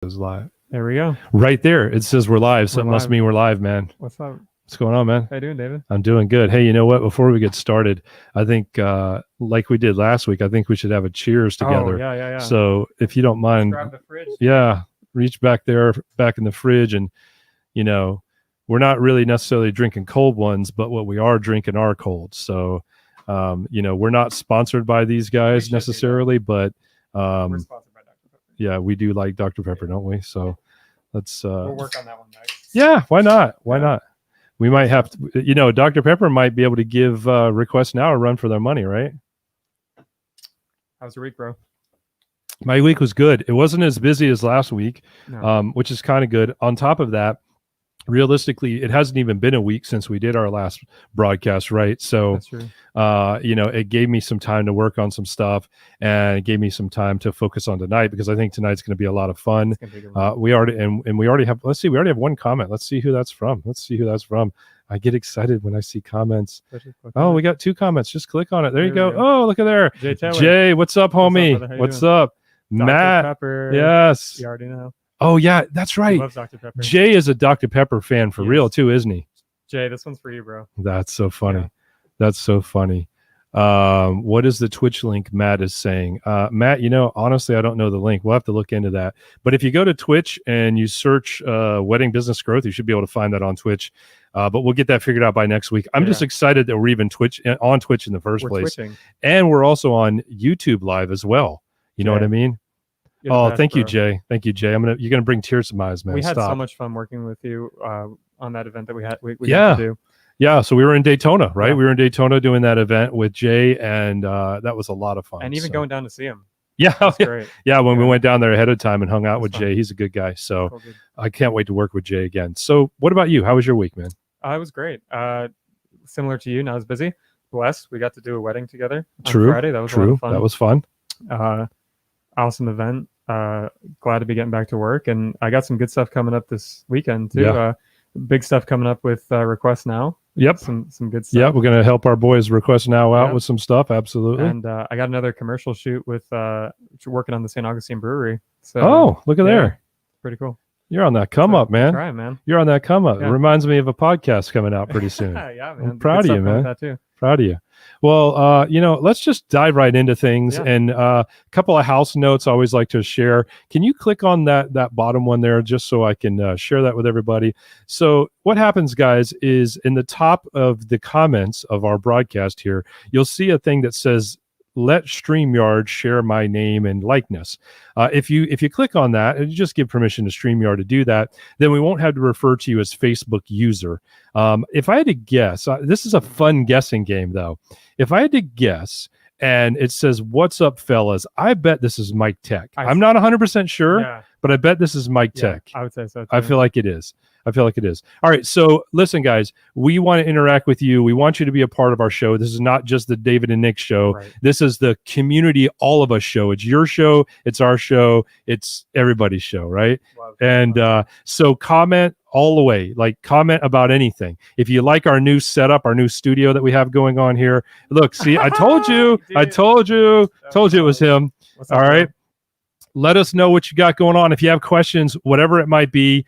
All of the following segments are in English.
Is live. There we go. Right there. It says we're live, so We're it must live. mean we're live, man. What's up? What's going on, man? How you doing, David? I'm doing good. Hey, you know what? Before we get started, I think like we did last week, I think we should have a cheers together. Oh, yeah. So if you don't mind, grab the fridge. Yeah, reach back there, back in the fridge, and we're not really necessarily drinking cold ones, but what we are drinking are cold. So we're not sponsored by these guys necessarily, but we're sponsored by Dr. Pepper. Yeah, we do like Dr. Pepper, don't we? So let's we'll work on that one next. Yeah, why not? Why not? We might have to, Dr. Pepper might be able to give Request Now a run for their money, right? How's your week, bro? My week was good. It wasn't as busy as last week, No. which is kind of good. On top of that, realistically, it hasn't even been a week since we did our last broadcast, right? So, That's true. It gave me some time to work on some stuff, and it gave me some time to focus on tonight, because I think tonight's going to be a lot of fun. It's gonna be a good one. We already have. Let's see, we already have one comment. Let's see who that's from. I get excited when I see comments. Oh, we got two comments. Just click on it. There you go. Oh, look at there. Jay, what's up, homie? What's up? Matt? Pepper. Yes. You already know. Oh, yeah, that's right. He loves Dr. Pepper. Jay is a Dr. Pepper fan for real too, isn't he? Jay, this one's for you, bro. That's so funny. Yeah. That's so funny. What is the Twitch link Matt is saying? Matt, honestly, I don't know the link. We'll have to look into that. But if you go to Twitch and you search Wedding Business Growth, you should be able to find that on Twitch. But we'll get that figured out by next week. I'm just excited that we're even on Twitch in the first place. Twitching. And we're also on YouTube Live as well. You know what I mean? Thank you, Jay. Thank you, Jay. You're gonna bring tears to my eyes, man. We had Stop. so much fun working with you on that event that we had. We got to do. Yeah, so we were in Daytona, right? Yeah. We were in Daytona doing that event with Jay, and that was a lot of fun. And even going down to see him. Yeah, great. Yeah, when we went down there ahead of time and hung out with Jay, he's a good guy. So I can't wait to work with Jay again. So what about you? How was your week, man? It was great. Similar to you, not as busy. Blessed. We got to do a wedding together on True. Friday. That was a lot of fun. That was fun. Awesome event. Glad to be getting back to work, and I got some good stuff coming up this weekend too. Yeah. Big stuff coming up with Request Now. Yep. Some good stuff. Yeah, we're gonna help our boys Request Now out with some stuff. Absolutely. And I got another commercial shoot with working on the St. Augustine Brewery. So look at there. Pretty cool. You're on that come up, man. Try, man. You're on that come up. Yeah. It reminds me of a podcast coming out pretty soon. Yeah, man. I'm proud of you, man. That too. Proud of you. Well, let's just dive right into things. Yeah. And a couple of house notes I always like to share. Can you click on that bottom one there just so I can share that with everybody? So what happens, guys, is in the top of the comments of our broadcast here, you'll see a thing that says, "Let StreamYard share my name and likeness." If you click on that and you just give permission to StreamYard to do that, then we won't have to refer to you as Facebook user. If I had to guess, this is a fun guessing game though. If I had to guess, and it says, "What's up, fellas?" I bet this is Mike Tech. I'm not 100% sure, but I bet this is Mike Tech. I would say so too. I feel like it is. All right. So listen, guys, we want to interact with you. We want you to be a part of our show. This is not just the David and Nick show. Right. This is the community, all of us show. It's your show. It's our show. It's everybody's show. Right. So comment all the way, like comment about anything. If you like our new setup, our new studio that we have going on here, look, see, I told you, told you it was him. All right. Let us know what you got going on. If you have questions, whatever it might be,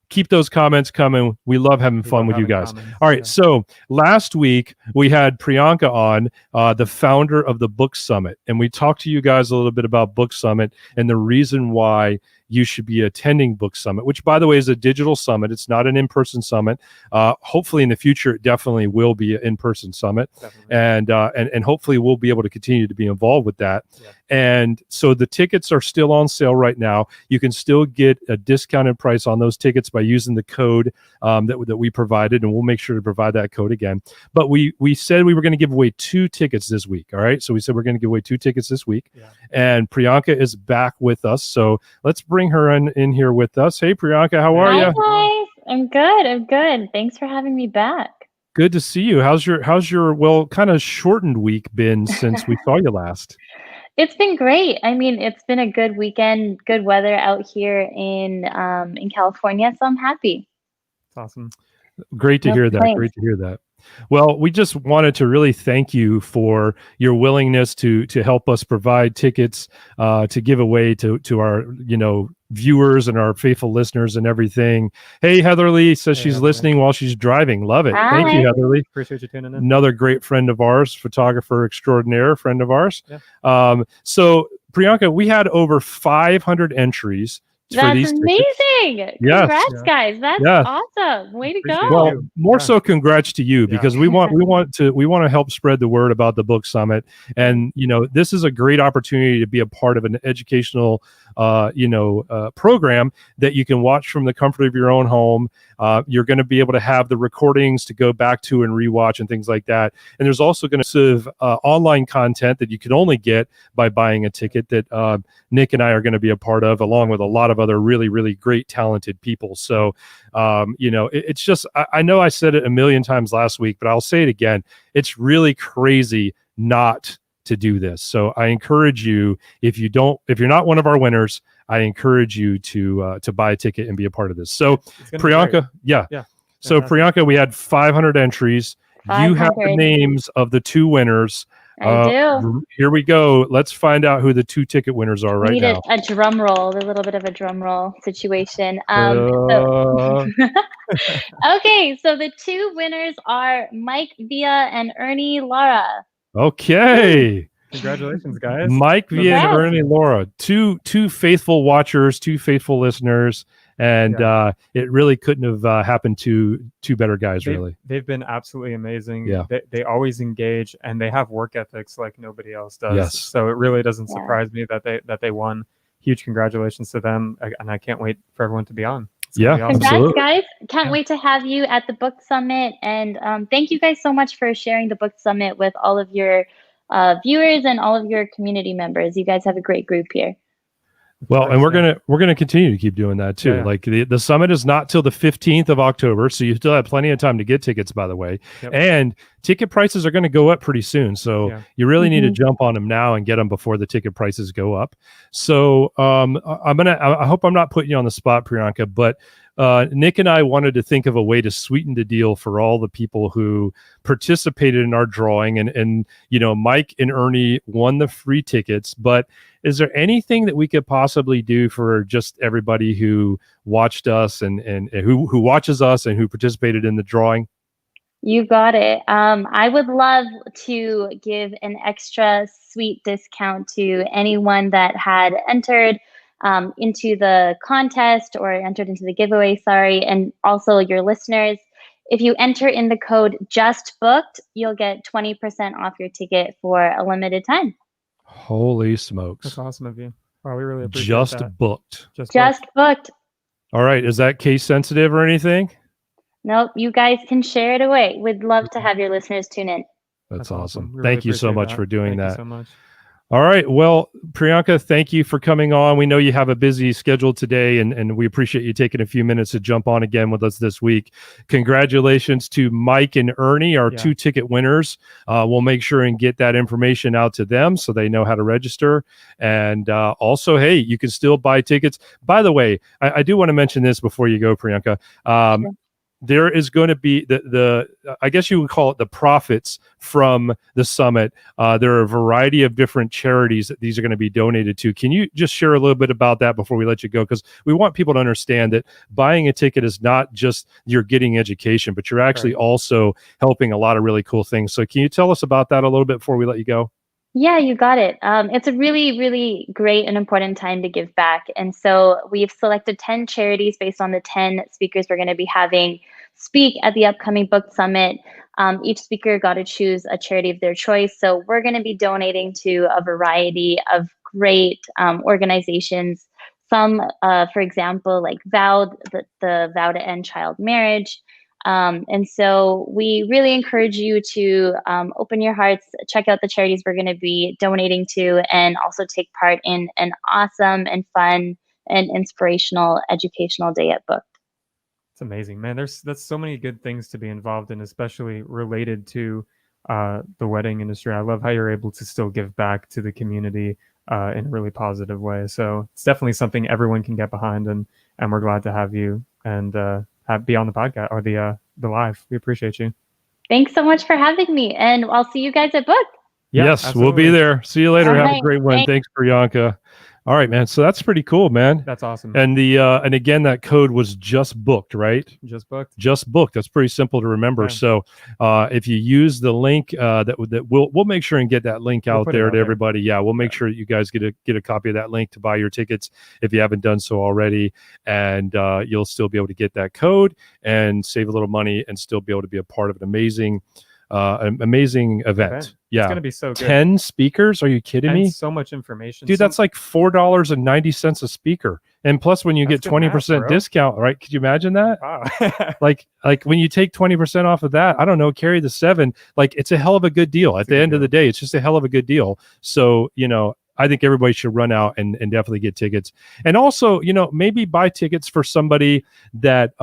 keep those comments coming. We love having fun with you guys. All right. So last week we had Priyanka on, the founder of the Book Summit. And we talked to you guys a little bit about Book Summit and the reason why you should be attending Book Summit, which, by the way, is a digital summit. It's not an in-person summit. Hopefully in the future, it definitely will be an in-person summit. And hopefully we'll be able to continue to be involved with that. Yeah. And so the tickets are still on sale right now. You can still get a discounted price on those tickets by using the code that we provided, and we'll make sure to provide that code again. But we said we were going to give away 2 tickets this week. All right. So we said we're going to give away 2 tickets this week. Yeah. And Priyanka is back with us. So let's bring her in here with us. Hey, Priyanka, how are you? Hi, guys. I'm good. Thanks for having me back. Good to see you. How's your kind of shortened week been since we saw you last? It's been great. I mean, it's been a good weekend, good weather out here in California, so I'm happy. That's awesome. Great to hear that. Thanks. Great to hear that. Well, we just wanted to really thank you for your willingness to help us provide tickets to give away to our viewers and our faithful listeners and everything. Hey, Heather Lee says she's listening while she's driving. Love it. Hi. Thank you, Heather Lee. Appreciate you tuning in. Another great friend of ours, photographer extraordinaire, friend of ours. Yeah. So Priyanka, we had over 500 entries. That's amazing. Yes. Congrats, guys. That's awesome. Way to go. Well, more so congrats to you, because we want to help spread the word about the book summit. And, this is a great opportunity to be a part of an educational, program that you can watch from the comfort of your own home. You're going to be able to have the recordings to go back to and rewatch and things like that. And there's also going to be online content that you can only get by buying a ticket that Nick and I are going to be a part of, along with a lot of other really, really great, talented people. So, it's just, I know I said it a million times last week, but I'll say it again. It's really crazy not to do this. So I encourage you, if you're not one of our winners, I encourage you to buy a ticket and be a part of this. So Priyanka, So Priyanka, we had 500 entries. 500. You have the names of the 2 winners. I do. Here we go. Let's find out who the 2 ticket winners are right now. A drum roll, a little bit of a drum roll situation. Okay, so the 2 winners are Mike Villa and Ernie Lara. Okay. Congratulations, guys. Mike Villa and Ernie Lara, two faithful watchers, 2 faithful listeners. And it really couldn't have happened to 2 better guys, really. They've been absolutely amazing. Yeah. They always engage, and they have work ethics like nobody else does. Yes. So it really doesn't surprise me that they won. Huge congratulations to them, and I can't wait for everyone to be on. Yeah, awesome. Congrats, guys. Can't wait to have you at the book summit. And thank you guys so much for sharing the book summit with all of your viewers and all of your community members. You guys have a great group here. Well, and we're gonna continue to keep doing that too. Yeah. Like the summit is not till the 15th of October, so you still have plenty of time to get tickets, by the way. Yep. And ticket prices are going to go up pretty soon, so you really need to jump on them now and get them before the ticket prices go up. So I hope I'm not putting you on the spot, Priyanka, but Nick and I wanted to think of a way to sweeten the deal for all the people who participated in our drawing, and Mike and Ernie won the free tickets. But is there anything that we could possibly do for just everybody who watched us and who watches us and who participated in the drawing? You got it. I would love to give an extra sweet discount to anyone that had entered into the contest or entered into the giveaway, and also your listeners. If you enter in the code JUSTBOOKED, you'll get 20% off your ticket for a limited time. Holy smokes. That's awesome of you. Wow, we really appreciate that. Just booked. All right. Is that case sensitive or anything? Nope. You guys can share it away. We'd love to have your listeners tune in. That's awesome. Thank you so much for doing that. Thank you so much. All right. Well, Priyanka, thank you for coming on. We know you have a busy schedule today, and we appreciate you taking a few minutes to jump on again with us this week. Congratulations to Mike and Ernie, our 2 ticket winners. We'll make sure and get that information out to them so they know how to register. And also, hey, you can still buy tickets. By the way, I do want to mention this before you go, Priyanka. There is going to be the I guess you would call it the profits from the summit. There are a variety of different charities that these are going to be donated to. Can you just share a little bit about that before we let you go? Because we want people to understand that buying a ticket is not just you're getting education, but you're actually also helping a lot of really cool things. So can you tell us about that a little bit before we let you go? Yeah, you got it. It's a really, really great and important time to give back. And so we've selected 10 charities based on the 10 speakers we're going to be having speak at the upcoming book summit. Each speaker got to choose a charity of their choice. So we're going to be donating to a variety of great organizations. Some, for example, like the Vow to End Child Marriage. And so we really encourage you to open your hearts, check out the charities we're going to be donating to, and also take part in an awesome and fun and inspirational educational day at Book. It's amazing, man. That's so many good things to be involved in, especially related to the wedding industry. I love how you're able to still give back to the community in a really positive way. So it's definitely something everyone can get behind, and we're glad to have you and be on the podcast or the live. We appreciate you. Thanks so much for having me, and I'll see you guys at Book. Yeah, Yes, absolutely. we'll be there. See you later. All Have a right, great one. Thanks, Priyanka. All right, man. So that's pretty cool, man. That's awesome. And and again, that code was just booked, right? Just booked. Just booked. That's pretty simple to remember. Yeah. So if you use the link, that we'll make sure and get that link out there to everybody. Yeah, we'll make sure you guys get a copy of that link to buy your tickets if you haven't done so already, and you'll still be able to get that code and save a little money and still be able to be a part of an amazing event. Yeah, it's gonna be so good. 10 speakers? Are you kidding me? So much information, dude. That's like $4.90 a speaker, and plus when you get 20% discount, right? Could you imagine that? Wow. like when you take 20% off of that, I don't know, carry the 7. Like, it's a hell of a good deal. At the end of the day, it's just a hell of a good deal. So I think everybody should run out and definitely get tickets, and also maybe buy tickets for somebody that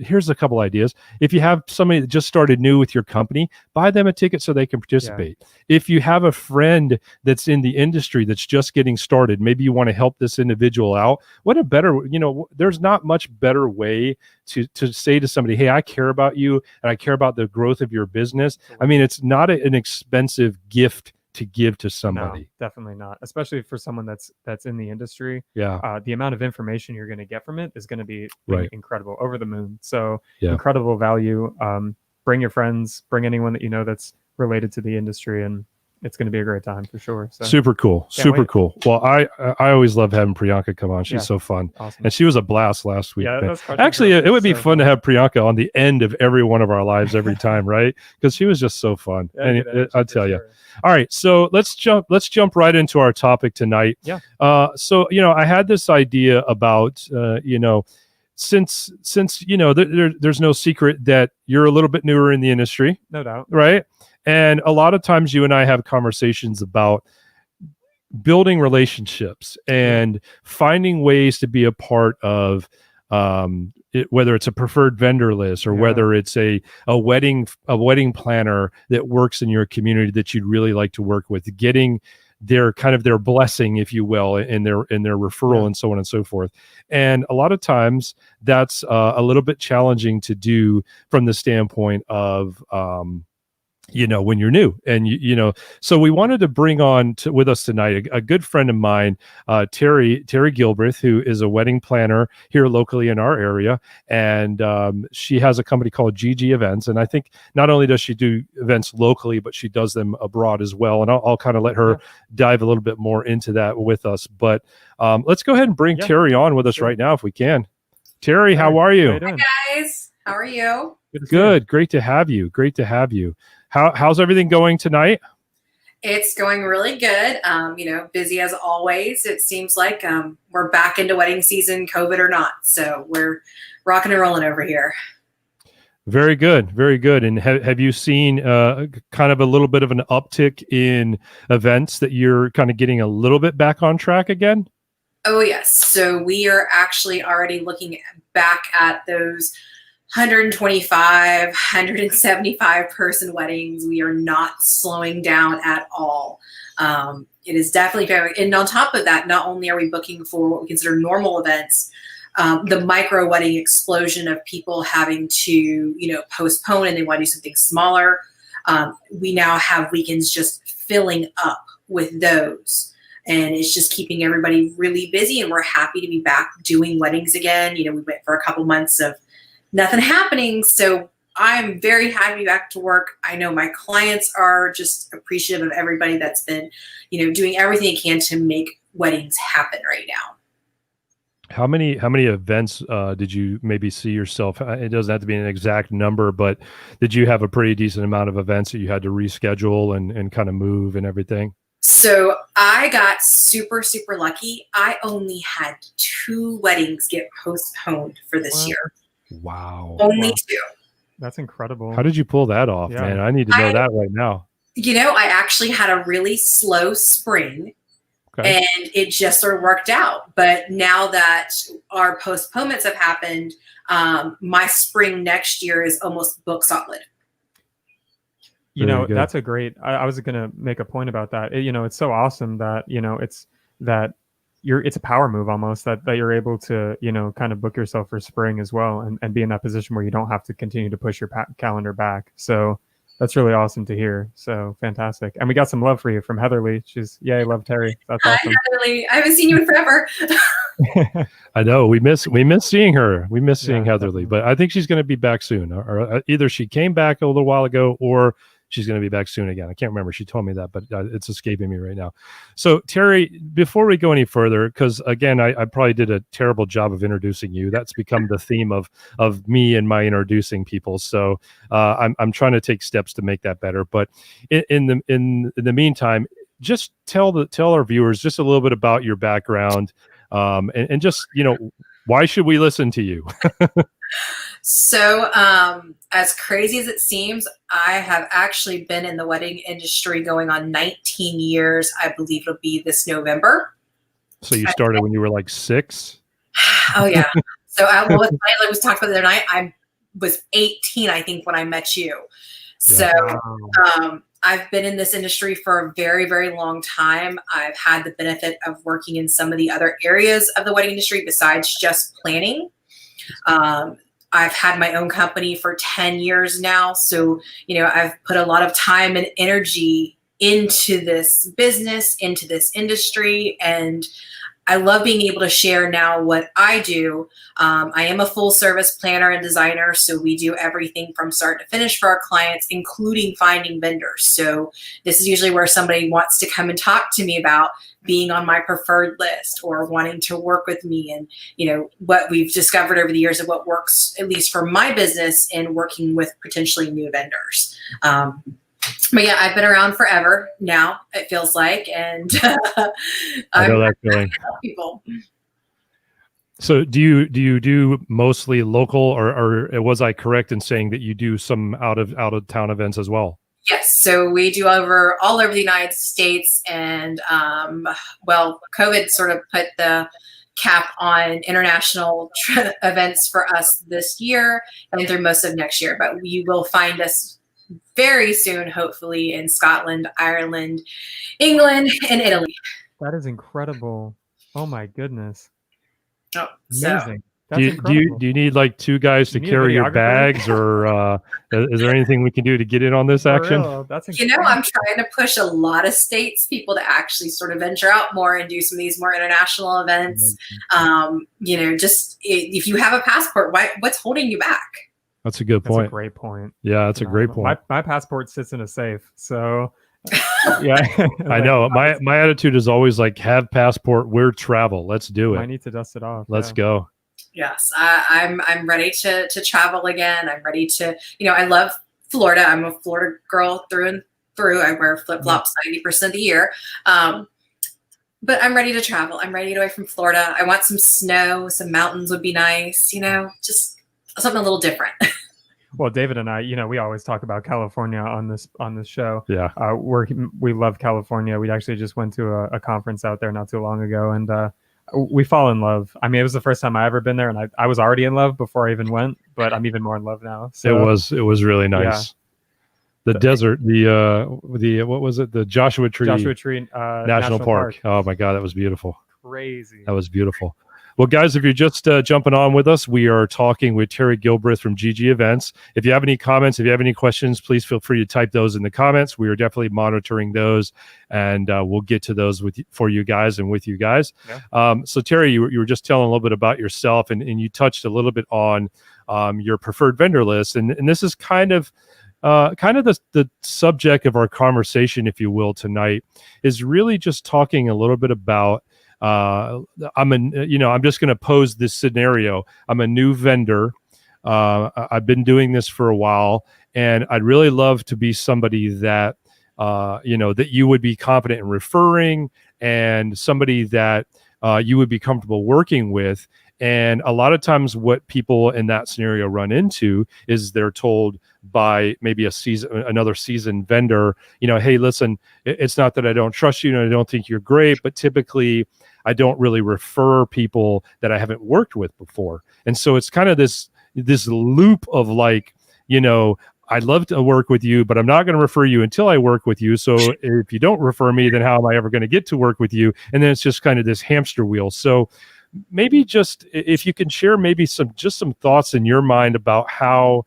here's a couple ideas. If you have somebody that just started new with your company, buy them a ticket so they can participate. Yeah. If you have a friend that's in the industry that's just getting started, maybe you want to help this individual out. What a better, there's not much better way to say to somebody, hey, I care about you and I care about the growth of your business. I mean, it's not an expensive gift to give to somebody. No, definitely not, especially for someone that's in the industry. Yeah. The amount of information you're going to get from it is going to be incredible, over the moon. So incredible value. Bring your friends, bring anyone that you know that's related to the industry, and it's going to be a great time for sure. So super cool. Cool. Well, I always love having Priyanka come on. She's so fun. Awesome. And she was a blast last week. Yeah, actually, it would be fun to have Priyanka on the end of every one of our lives every time, right? Because she was just so fun. And I'll tell you. All right, so let's jump right into our topic tonight. Yeah. So I had this idea about since there's no secret that you're a little bit newer in the industry. No doubt. Right. And a lot of times you and I have conversations about building relationships and finding ways to be a part of whether it's a preferred vendor list or whether it's a wedding planner that works in your community that you'd really like to work with, getting their blessing, if you will, in their referral and so on and so forth. And a lot of times that's a little bit challenging to do from the standpoint of when you're new, and so we wanted to bring on with us tonight a good friend of mine, Terri Gilbreath, who is a wedding planner here locally in our area, and she has a company called GG Events, and I think not only does she do events locally, but she does them abroad as well. And I'll kind of let her dive a little bit more into that with us. But let's go ahead and bring Terri on with us right now if we can. Terri, how are you? Hi guys, how are you? Good. Great to have you. How's everything going tonight? It's going really good. Busy as always. It seems like we're back into wedding season, COVID or not. So we're rocking and rolling over here. Very good. Very good. And have you seen kind of a little bit of an uptick in events that you're kind of getting a little bit back on track again? Oh, yes. So we are actually already looking back at those 125, 175 person weddings. We are not slowing down at all. It is definitely very, and on top of that, not only are we booking for what we consider normal events, the micro wedding explosion of people having to, postpone and they want to do something smaller. We now have weekends just filling up with those. And it's just keeping everybody really busy, and we're happy to be back doing weddings again. We went for a couple months of nothing happening. So I'm very happy to be back to work. I know my clients are just appreciative of everybody that's been, doing everything it can to make weddings happen right now. How many events did you maybe see yourself? It doesn't have to be an exact number, but did you have a pretty decent amount of events that you had to reschedule and kind of move and everything? So I got super, super lucky. I only had 2 weddings get postponed for this year. Wow. Only 2. That's incredible. How did you pull that off, man? I need to know that right now. I actually had a really slow spring and it just sort of worked out. But now that our postponements have happened, my spring next year is almost book solid. That's a great, I was going to make a point about that. It's so awesome that, it's a power move almost that you're able to, kind of book yourself for spring as well and be in that position where you don't have to continue to push your calendar back. So That's really awesome to hear. So fantastic. And we got some love for you from Heatherly. She's, yay, love Terri. That's Hi, awesome. Heatherly. I haven't seen you in forever. I know we miss seeing her. We miss seeing Yeah, Heatherly, definitely. but I think she's going to be back soon. Or either she came back a little while ago, or she's going to be back soon again. I can't remember. She told me that, but it's escaping me right now. So Terri, before we go any further, because again, I probably did a terrible job of introducing you. That's become the theme of me and my introducing people. So I'm trying to take steps to make that better. But in the meantime, just tell our viewers just a little bit about your background, and just, why should we listen to you? So, as crazy as it seems, I have actually been in the wedding industry going on 19 years. I believe it'll be this November. So you started when you were like 6? Oh yeah. So I was talking about the other night. I was 18, I think, when I met you. So I've been in this industry for a very, very long time. I've had the benefit of working in some of the other areas of the wedding industry besides just planning. I've had my own company for 10 years now. So, I've put a lot of time and energy into this business, into this industry, and I love being able to share now what I do. I am a full service planner and designer, so we do everything from start to finish for our clients, including finding vendors. So this is usually where somebody wants to come and talk to me about being on my preferred list or wanting to work with me, and what we've discovered over the years of what works, at least for my business, in working with potentially new vendors. But yeah, I've been around forever now, it feels like, and I know that feeling. People. So do you do mostly local, or was I correct in saying that you do some out of town events as well? Yes, so we do all over the United States, and COVID sort of put the cap on international events for us this year and through most of next year. But you will find us very soon, hopefully, in Scotland, Ireland, England, and Italy. That is incredible. Oh my goodness. Oh, amazing. Do you need like 2 guys to carry your bags, or is there anything we can do to get in on this action? That's I'm trying to push a lot of people to actually sort of venture out more and do some of these more international events. Just if you have a passport, what's holding you back? That's a good point. That's a great point. Yeah, that's a great point. My passport sits in a safe, so yeah. I know. My attitude is always like, have passport, we're travel. Let's do it. I need to dust it off. Let's go. Yes, I'm ready to travel again. I'm ready to, I love Florida. I'm a Florida girl through and through. I wear flip-flops 90% of the year. But I'm ready to travel. I'm ready to get away from Florida. I want some snow. Some mountains would be nice, just something a little different. Well, David and I, we always talk about California on this show. Yeah. We love California. We actually just went to a conference out there not too long ago, and we fall in love. I mean, it was the first time I ever been there, and I was already in love before I even went, but I'm even more in love now. So it was really nice. Yeah. The desert, what was it? The Joshua Tree National Park. Oh my God, that was beautiful. Crazy. That was beautiful. Well, guys, if you're just jumping on with us, we are talking with Terri Gilbreath from GG Events. If you have any comments, if you have any questions, please feel free to type those in the comments. We are definitely monitoring those, and we'll get to those for you guys and with you guys. Yeah. So, Terri, you were just telling a little bit about yourself, and you touched a little bit on your preferred vendor list, and this is kind of the subject of our conversation, if you will, tonight, is really just talking a little bit about I'm just going to pose this scenario. I'm a new vendor. I've been doing this for a while, and I'd really love to be somebody that, that you would be confident in referring, and somebody that you would be comfortable working with. And a lot of times what people in that scenario run into is they're told by maybe another seasoned vendor, hey, listen, it's not that I don't trust you and I don't think you're great, but typically I don't really refer people that I haven't worked with before. And so it's kind of this loop of like, I'd love to work with you, but I'm not going to refer you until I work with you. So if you don't refer me, then how am I ever going to get to work with you? And then it's just kind of this hamster wheel. So maybe just if you can share maybe some thoughts in your mind about how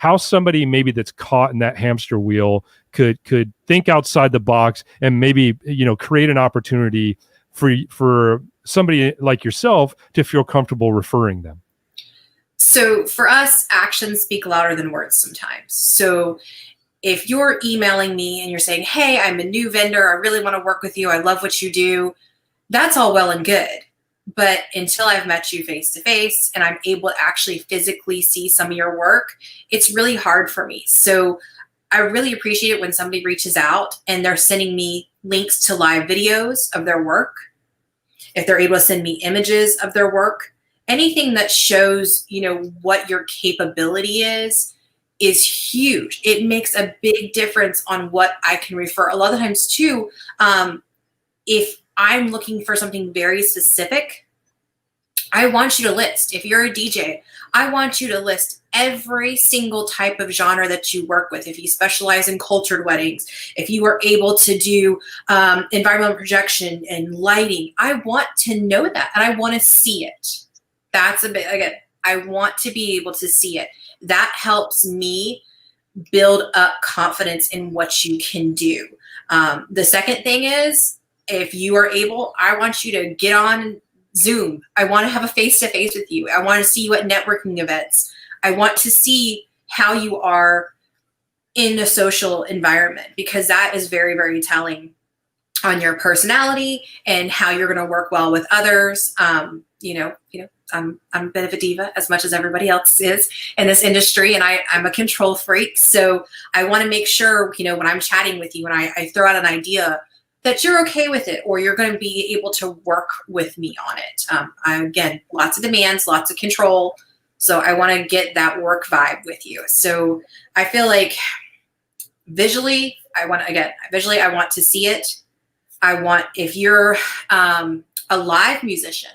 how somebody maybe that's caught in that hamster wheel could think outside the box and maybe, create an opportunity for somebody like yourself to feel comfortable referring them. So for us, actions speak louder than words sometimes. So if you're emailing me and you're saying, hey, I'm a new vendor, I really want to work with you, I love what you do, that's all well and good. But until I've met you face to face and I'm able to actually physically see some of your work, it's really hard for me. So I really appreciate it when somebody reaches out and they're sending me links to live videos of their work. If they're able to send me images of their work, anything that shows, what your capability is huge. It makes a big difference on what I can refer. A lot of times too, if I'm looking for something very specific, I want you to list. If you're a DJ, I want you to list every single type of genre that you work with. If you specialize in cultured weddings, if you are able to do environmental projection and lighting, I want to know that and I want to see it. That's again, I want to be able to see it. That helps me build up confidence in what you can do. The second thing is, if you are able, I want you to get on Zoom. I want to have a face-to-face with you. I want to see you at networking events. I want to see how you are in a social environment, because that is very, very telling on your personality and how you're going to work well with others. I'm a bit of a diva, as much as everybody else is in this industry, and I'm a control freak. So I want to make sure, when I'm chatting with you and I throw out an idea, that you're okay with it, or you're going to be able to work with me on it. Again, lots of demands, lots of control. So I want to get that work vibe with you. So I feel like visually, I want to see it. If you're a live musician,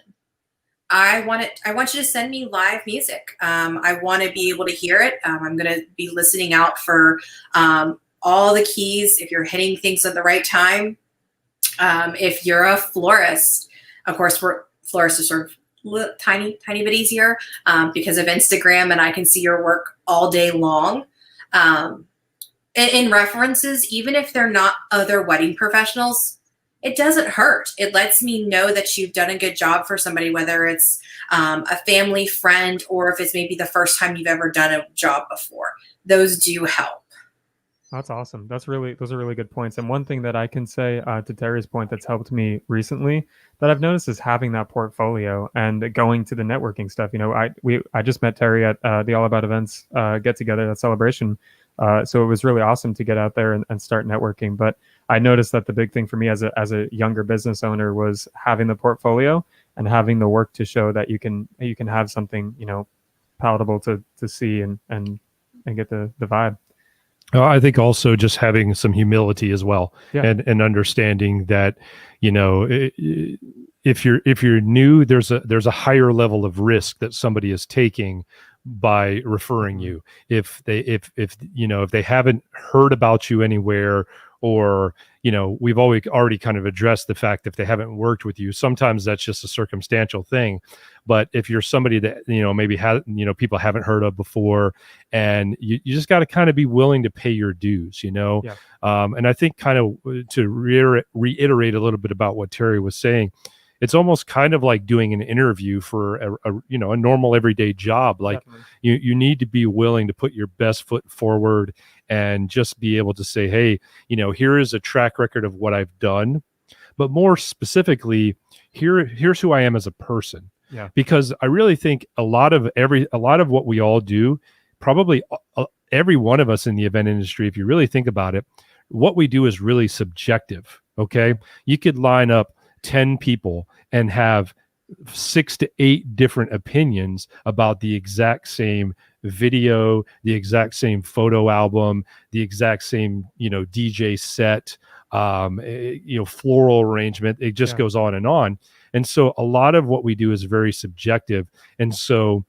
I want you to send me live music. I want to be able to hear it. I'm going to be listening out for all the keys. If you're hitting things at the right time. If you're a florist, of course, florists are sort of tiny bit easier because of Instagram, and I can see your work all day long. In references, even if they're not other wedding professionals, it doesn't hurt. It lets me know that you've done a good job for somebody, whether it's a family friend or if it's maybe the first time you've ever done a job before. Those do help. That's awesome. Those are really good points. And one thing that I can say to Terry's point that's helped me recently that I've noticed is having that portfolio and going to the networking stuff. I just met Terry at the All About Events get together, that celebration. So it was really awesome to get out there and start networking. But I noticed that the big thing for me as a younger business owner was having the portfolio and having the work to show that you can have something, palatable to see and get the vibe. I think also just having some humility as well, yeah. and understanding that, if you're new, there's a higher level of risk that somebody is taking by referring you. If they haven't heard about you anywhere, or we've already kind of addressed the fact that if they haven't worked with you, sometimes that's just a circumstantial thing. But if you're somebody that maybe people haven't heard of before, and you just got to kind of be willing to pay your dues, Yeah. And I think kind of to reiterate a little bit about what Terri was saying, it's almost kind of like doing an interview for a normal everyday job. Like you need to be willing to put your best foot forward and just be able to say, hey, here is a track record of what I've done, but more specifically, here's who I am as a person. Yeah. Because I really think a lot of what we all do, probably every one of us in the event industry, if you really think about it, what we do is really subjective. Okay. You could line up 10 people and have 6 to 8 different opinions about the exact same video, the exact same photo album, the exact same, DJ set, floral arrangement. It just goes on and on. And so a lot of what we do is very subjective. And so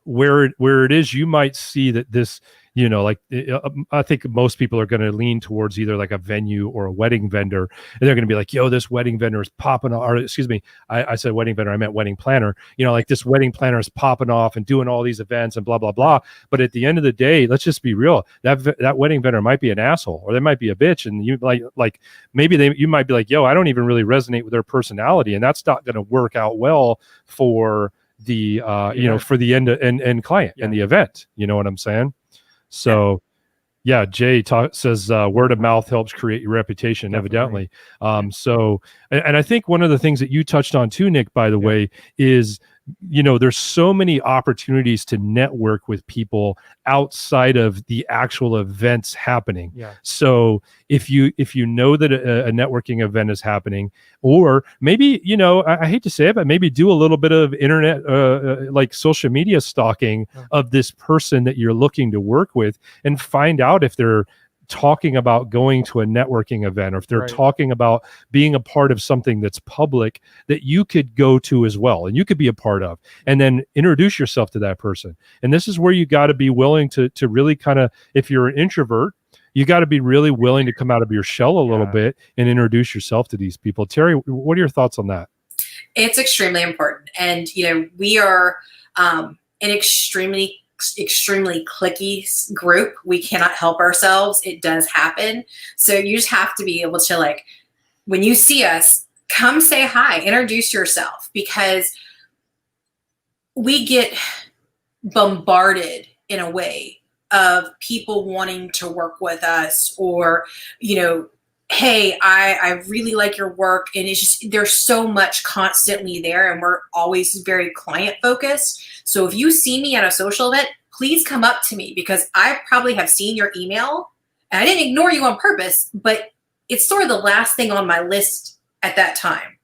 where it is, you might see that this, you know, like I think most people are going to lean towards either like a venue or a wedding vendor, and they're going to be like, yo, this wedding vendor is popping off, or excuse me, I said wedding vendor, I meant wedding planner, you know, like this wedding planner is popping off and doing all these events and blah, blah, blah. But at the end of the day, let's just be real. That wedding vendor might be an asshole, or they might be a bitch. And you like maybe you might be like, yo, I don't even really resonate with their personality. And that's not going to work out well for the, you know, for the end client and the event, you know what I'm saying? So yeah, Jay says word of mouth helps create your reputation, evidently. So, and I think one of the things that you touched on too, Nick, by the way, is, you know, there's so many opportunities to network with people outside of the actual events happening. So if you know that a networking event is happening, or maybe, you know, I hate to say it, but maybe do a little bit of internet, like social media stalking of this person that you're looking to work with, and find out if they're talking about going to a networking event, or if they're talking about being a part of something that's public that you could go to as well and you could be a part of, and then introduce yourself to that person. And this is where you got to be willing to really kind of, if you're an introvert, you got to be really willing to come out of your shell a little bit and introduce yourself to these people. Terry, what are your thoughts on that? It's extremely important. And, you know, we are an extremely cliquey group. We cannot help ourselves. It does happen. So you just have to be able to, like, when you see us, come say hi, introduce yourself, because we get bombarded in a way of people wanting to work with us, or, you know, hey, I really like your work. And it's just, there's so much constantly there, and we're always very client focused. So if you see me at a social event, please come up to me, because I probably have seen your email and I didn't ignore you on purpose, but it's sort of the last thing on my list at that time.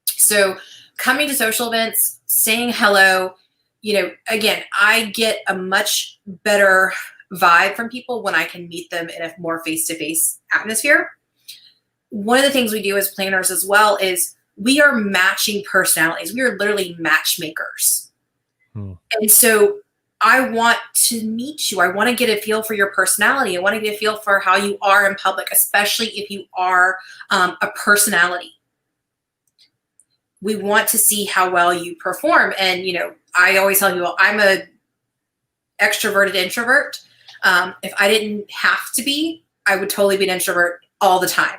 So coming to social events, saying hello, you know, again, I get a much better vibe from people when I can meet them in a more face-to-face atmosphere. One of the things we do as planners as well is we are matching personalities. We are literally matchmakers. And so I want to meet you. I want to get a feel for your personality. I want to get a feel for how you are in public, especially if you are a personality. We want to see how well you perform. And, you know, I always tell people I'm a extroverted introvert. If I didn't have to be, I would totally be an introvert all the time.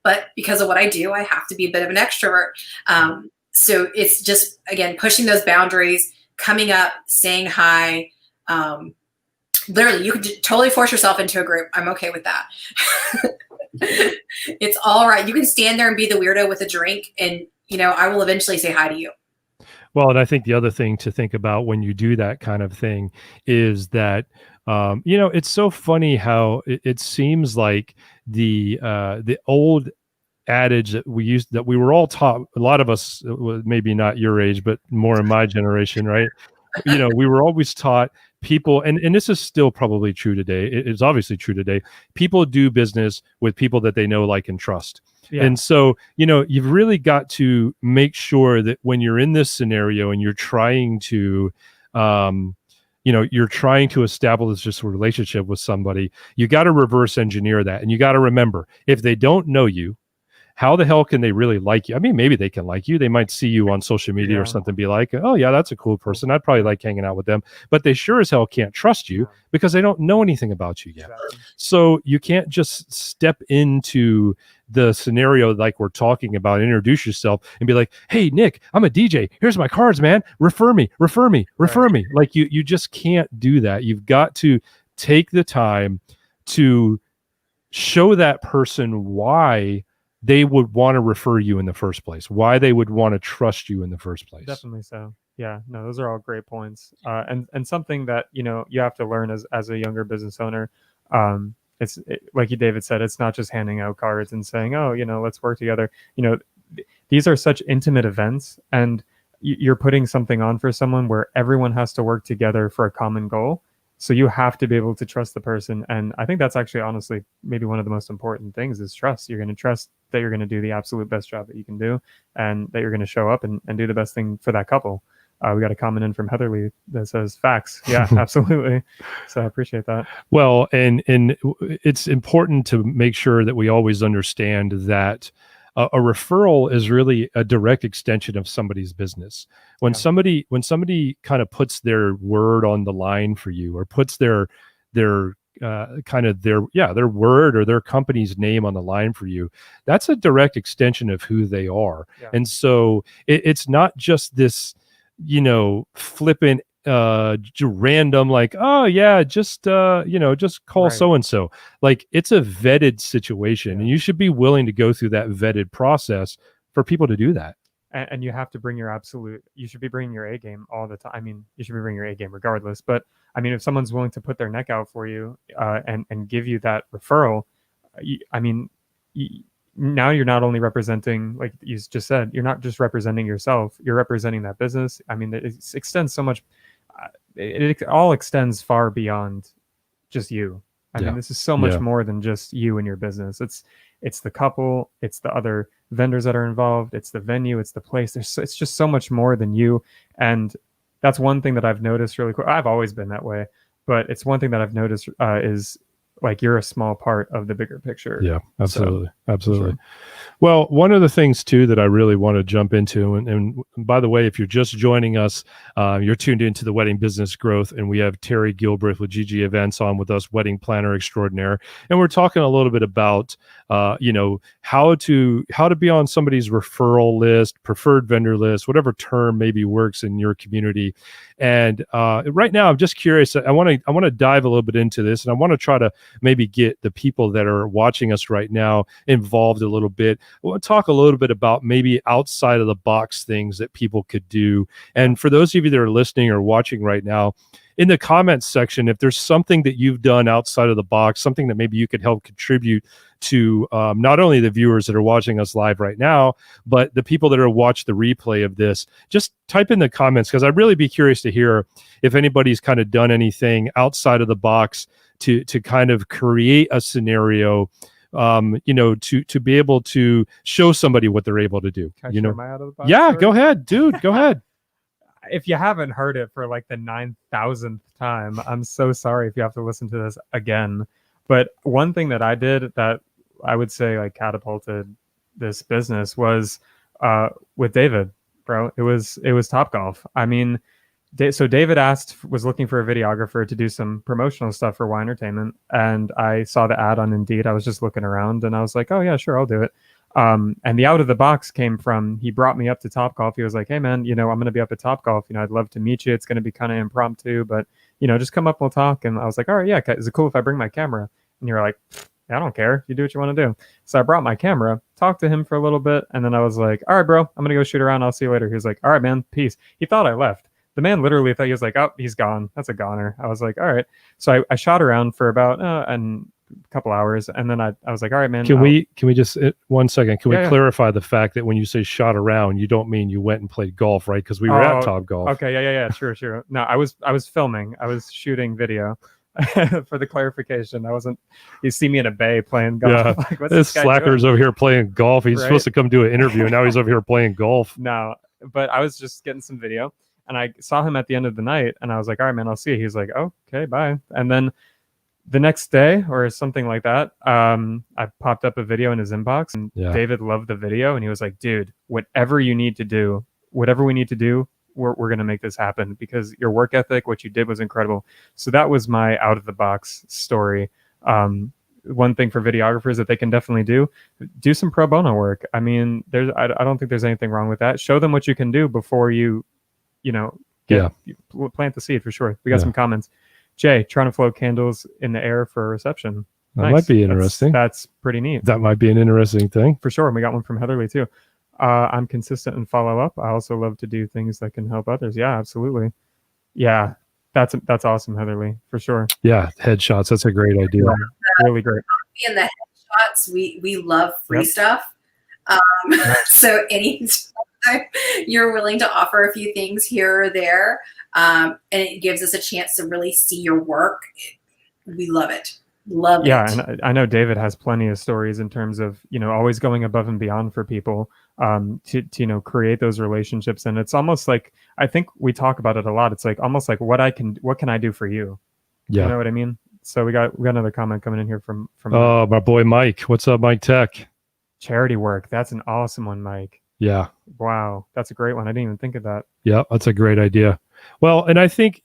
But because of what I do, I have to be a bit of an extrovert. So it's just, again, pushing those boundaries, coming up, saying hi. Literally, you could totally force yourself into a group. I'm okay with that. It's all right. You can stand there and be the weirdo with a drink, and, you know, I will eventually say hi to you. Well, and I think the other thing to think about when you do that kind of thing is that, you know, it's so funny how it seems like the old adage that we were all taught, a lot of us, maybe not your age, but more in my generation, right? You know, we were always taught people, and this is still probably true today. It's obviously true today. People do business with people that they know, like, and trust. And so, you know, you've really got to make sure that when you're in this scenario and you're trying to, you know, you're trying to establish just a relationship with somebody, you got to reverse engineer that. And you got to remember, if they don't know you, how the hell can they really like you? I mean, maybe they can like you. They might see you on social media or something, be like, oh yeah, that's a cool person. I'd probably like hanging out with them. But they sure as hell can't trust you because they don't know anything about you yet. So you can't just step into the scenario like we're talking about, introduce yourself and be like, hey, Nick, I'm a DJ. Here's my cards, man. Refer me. Like you just can't do that. You've got to take the time to show that person why they would want to refer you in the first place, why they would want to trust you in the first place. Definitely so. Yeah, no, those are all great points. And something that, you know, you have to learn as a younger business owner. Like David said, it's not just handing out cards and saying, oh, you know, let's work together. You know, these are such intimate events, and you're putting something on for someone where everyone has to work together for a common goal. So you have to be able to trust the person. And I think that's actually, honestly, maybe one of the most important things is trust. You're going to trust that you're going to do the absolute best job that you can do, and that you're going to show up and do the best thing for that couple. We got a comment in from Heatherly that says facts. Yeah, absolutely. So I appreciate that. Well, and it's important to make sure that we always understand that a referral is really a direct extension of somebody's business. When somebody kind of puts their word on the line for you, or puts their kind of their word or their company's name on the line for you, that's a direct extension of who they are. Yeah. And so it's not just this, flippant random, like, oh yeah, just call so and so. Like, it's a vetted situation, and you should be willing to go through that vetted process for people to do that. And you have to bring you should be bringing your A game all the time. I mean, you should be bringing your A game regardless. But I mean, if someone's willing to put their neck out for you and give you that referral, now you're not only representing, like you just said, you're not just representing yourself, you're representing that business. I mean, it extends so much. It all extends far beyond just you. I mean, this is so much more than just you and your business. It's the couple, it's the other vendors that are involved, it's the venue, it's the place. It's just so much more than you. And that's one thing that I've noticed really quick. I've always been that way, but it's one thing that I've noticed is like, you're a small part of the bigger picture. Yeah, absolutely. Absolutely. Sure. Well, one of the things too that I really want to jump into, and by the way, if you're just joining us, you're tuned into the Wedding Business Growth, and we have Terri Gilbreath with GG Events on with us, wedding planner extraordinaire, and we're talking a little bit about how to be on somebody's referral list, preferred vendor list, whatever term maybe works in your community. And right now, I'm just curious. I want to dive a little bit into this, and I want to try to maybe get the people that are watching us right now involved a little bit. I want to talk a little bit about maybe outside of the box things that people could do. And for those of you that are listening or watching right now, in the comments section, if there's something that you've done outside of the box, something that maybe you could help contribute to not only the viewers that are watching us live right now, but the people that are watch the replay of this, just type in the comments, because I'd really be curious to hear if anybody's kind of done anything outside of the box to kind of create a scenario, to be able to show somebody what they're able to do. Can I share my out of the box Yeah, story? go ahead, dude. Go ahead. If you haven't heard it for like the 9,000th time, I'm so sorry if you have to listen to this again. But one thing that I did that I would say like catapulted this business was with David, bro. It was Topgolf. I mean, so David was looking for a videographer to do some promotional stuff for Y Entertainment, and I saw the ad on Indeed. I was just looking around, and I was like, oh yeah, sure, I'll do it. And the out of the box came from, he brought me up to Topgolf. He was like, hey man, I'm going to be up at Topgolf. I'd love to meet you. It's going to be kind of impromptu, but just come up, we'll talk. And I was like, all right, yeah. Is it cool if I bring my camera? And you're like, I don't care. You do what you want to do. So I brought my camera, talked to him for a little bit. And then I was like, all right, bro, I'm going to go shoot around. I'll see you later. He was like, all right, man, peace. He thought I left. The man literally thought, he was like, oh, he's gone. That's a goner. I was like, all right. So I shot around for about a couple hours, and then I was like, all right, man. Can we just 1 second? Can we clarify the fact that when you say shot around, you don't mean you went and played golf, right? Because we were at Topgolf. Okay, yeah, sure. No, I was filming. I was shooting video. For the clarification, I wasn't. You see me in a bay playing golf. Yeah, like, what's this slacker's doing? over here playing golf. He's supposed to come do an interview, and now he's over here playing golf. No, but I was just getting some video, and I saw him at the end of the night, and I was like, all right, man, I'll see you. He's like, oh, okay, bye. And then the next day or something like that, I popped up a video in his inbox, and David loved the video, and he was like, dude, whatever we need to do, we're going to make this happen, because your work ethic, what you did was incredible. So that was my out of the box story. One thing for videographers that they can definitely do some pro bono work. I mean, I don't think there's anything wrong with that. Show them what you can do before you plant the seed, for sure. We got some comments. Jay, trying to float candles in the air for a reception. That might be interesting. That's pretty neat. That might be an interesting thing. For sure. And we got one from Heatherly too. I'm consistent and follow up. I also love to do things that can help others. Yeah, absolutely. Yeah, that's awesome, Heatherly, for sure. Yeah, headshots. That's a great idea. Really great. In the headshots, we love free stuff. So anytime you're willing to offer a few things here or there, and it gives us a chance to really see your work, we love it. Yeah, and I know David has plenty of stories in terms of always going above and beyond for people. to create those relationships. And it's almost like, I think we talk about it a lot. It's like almost like what can I do for you? Yeah. You know what I mean? So we got another comment coming in here from Oh, my boy Mike. What's up, Mike Tech? charity work. That's an awesome one, Mike. Yeah. Wow, that's a great one. I didn't even think of that. Yeah, that's a great idea. Well, and I think,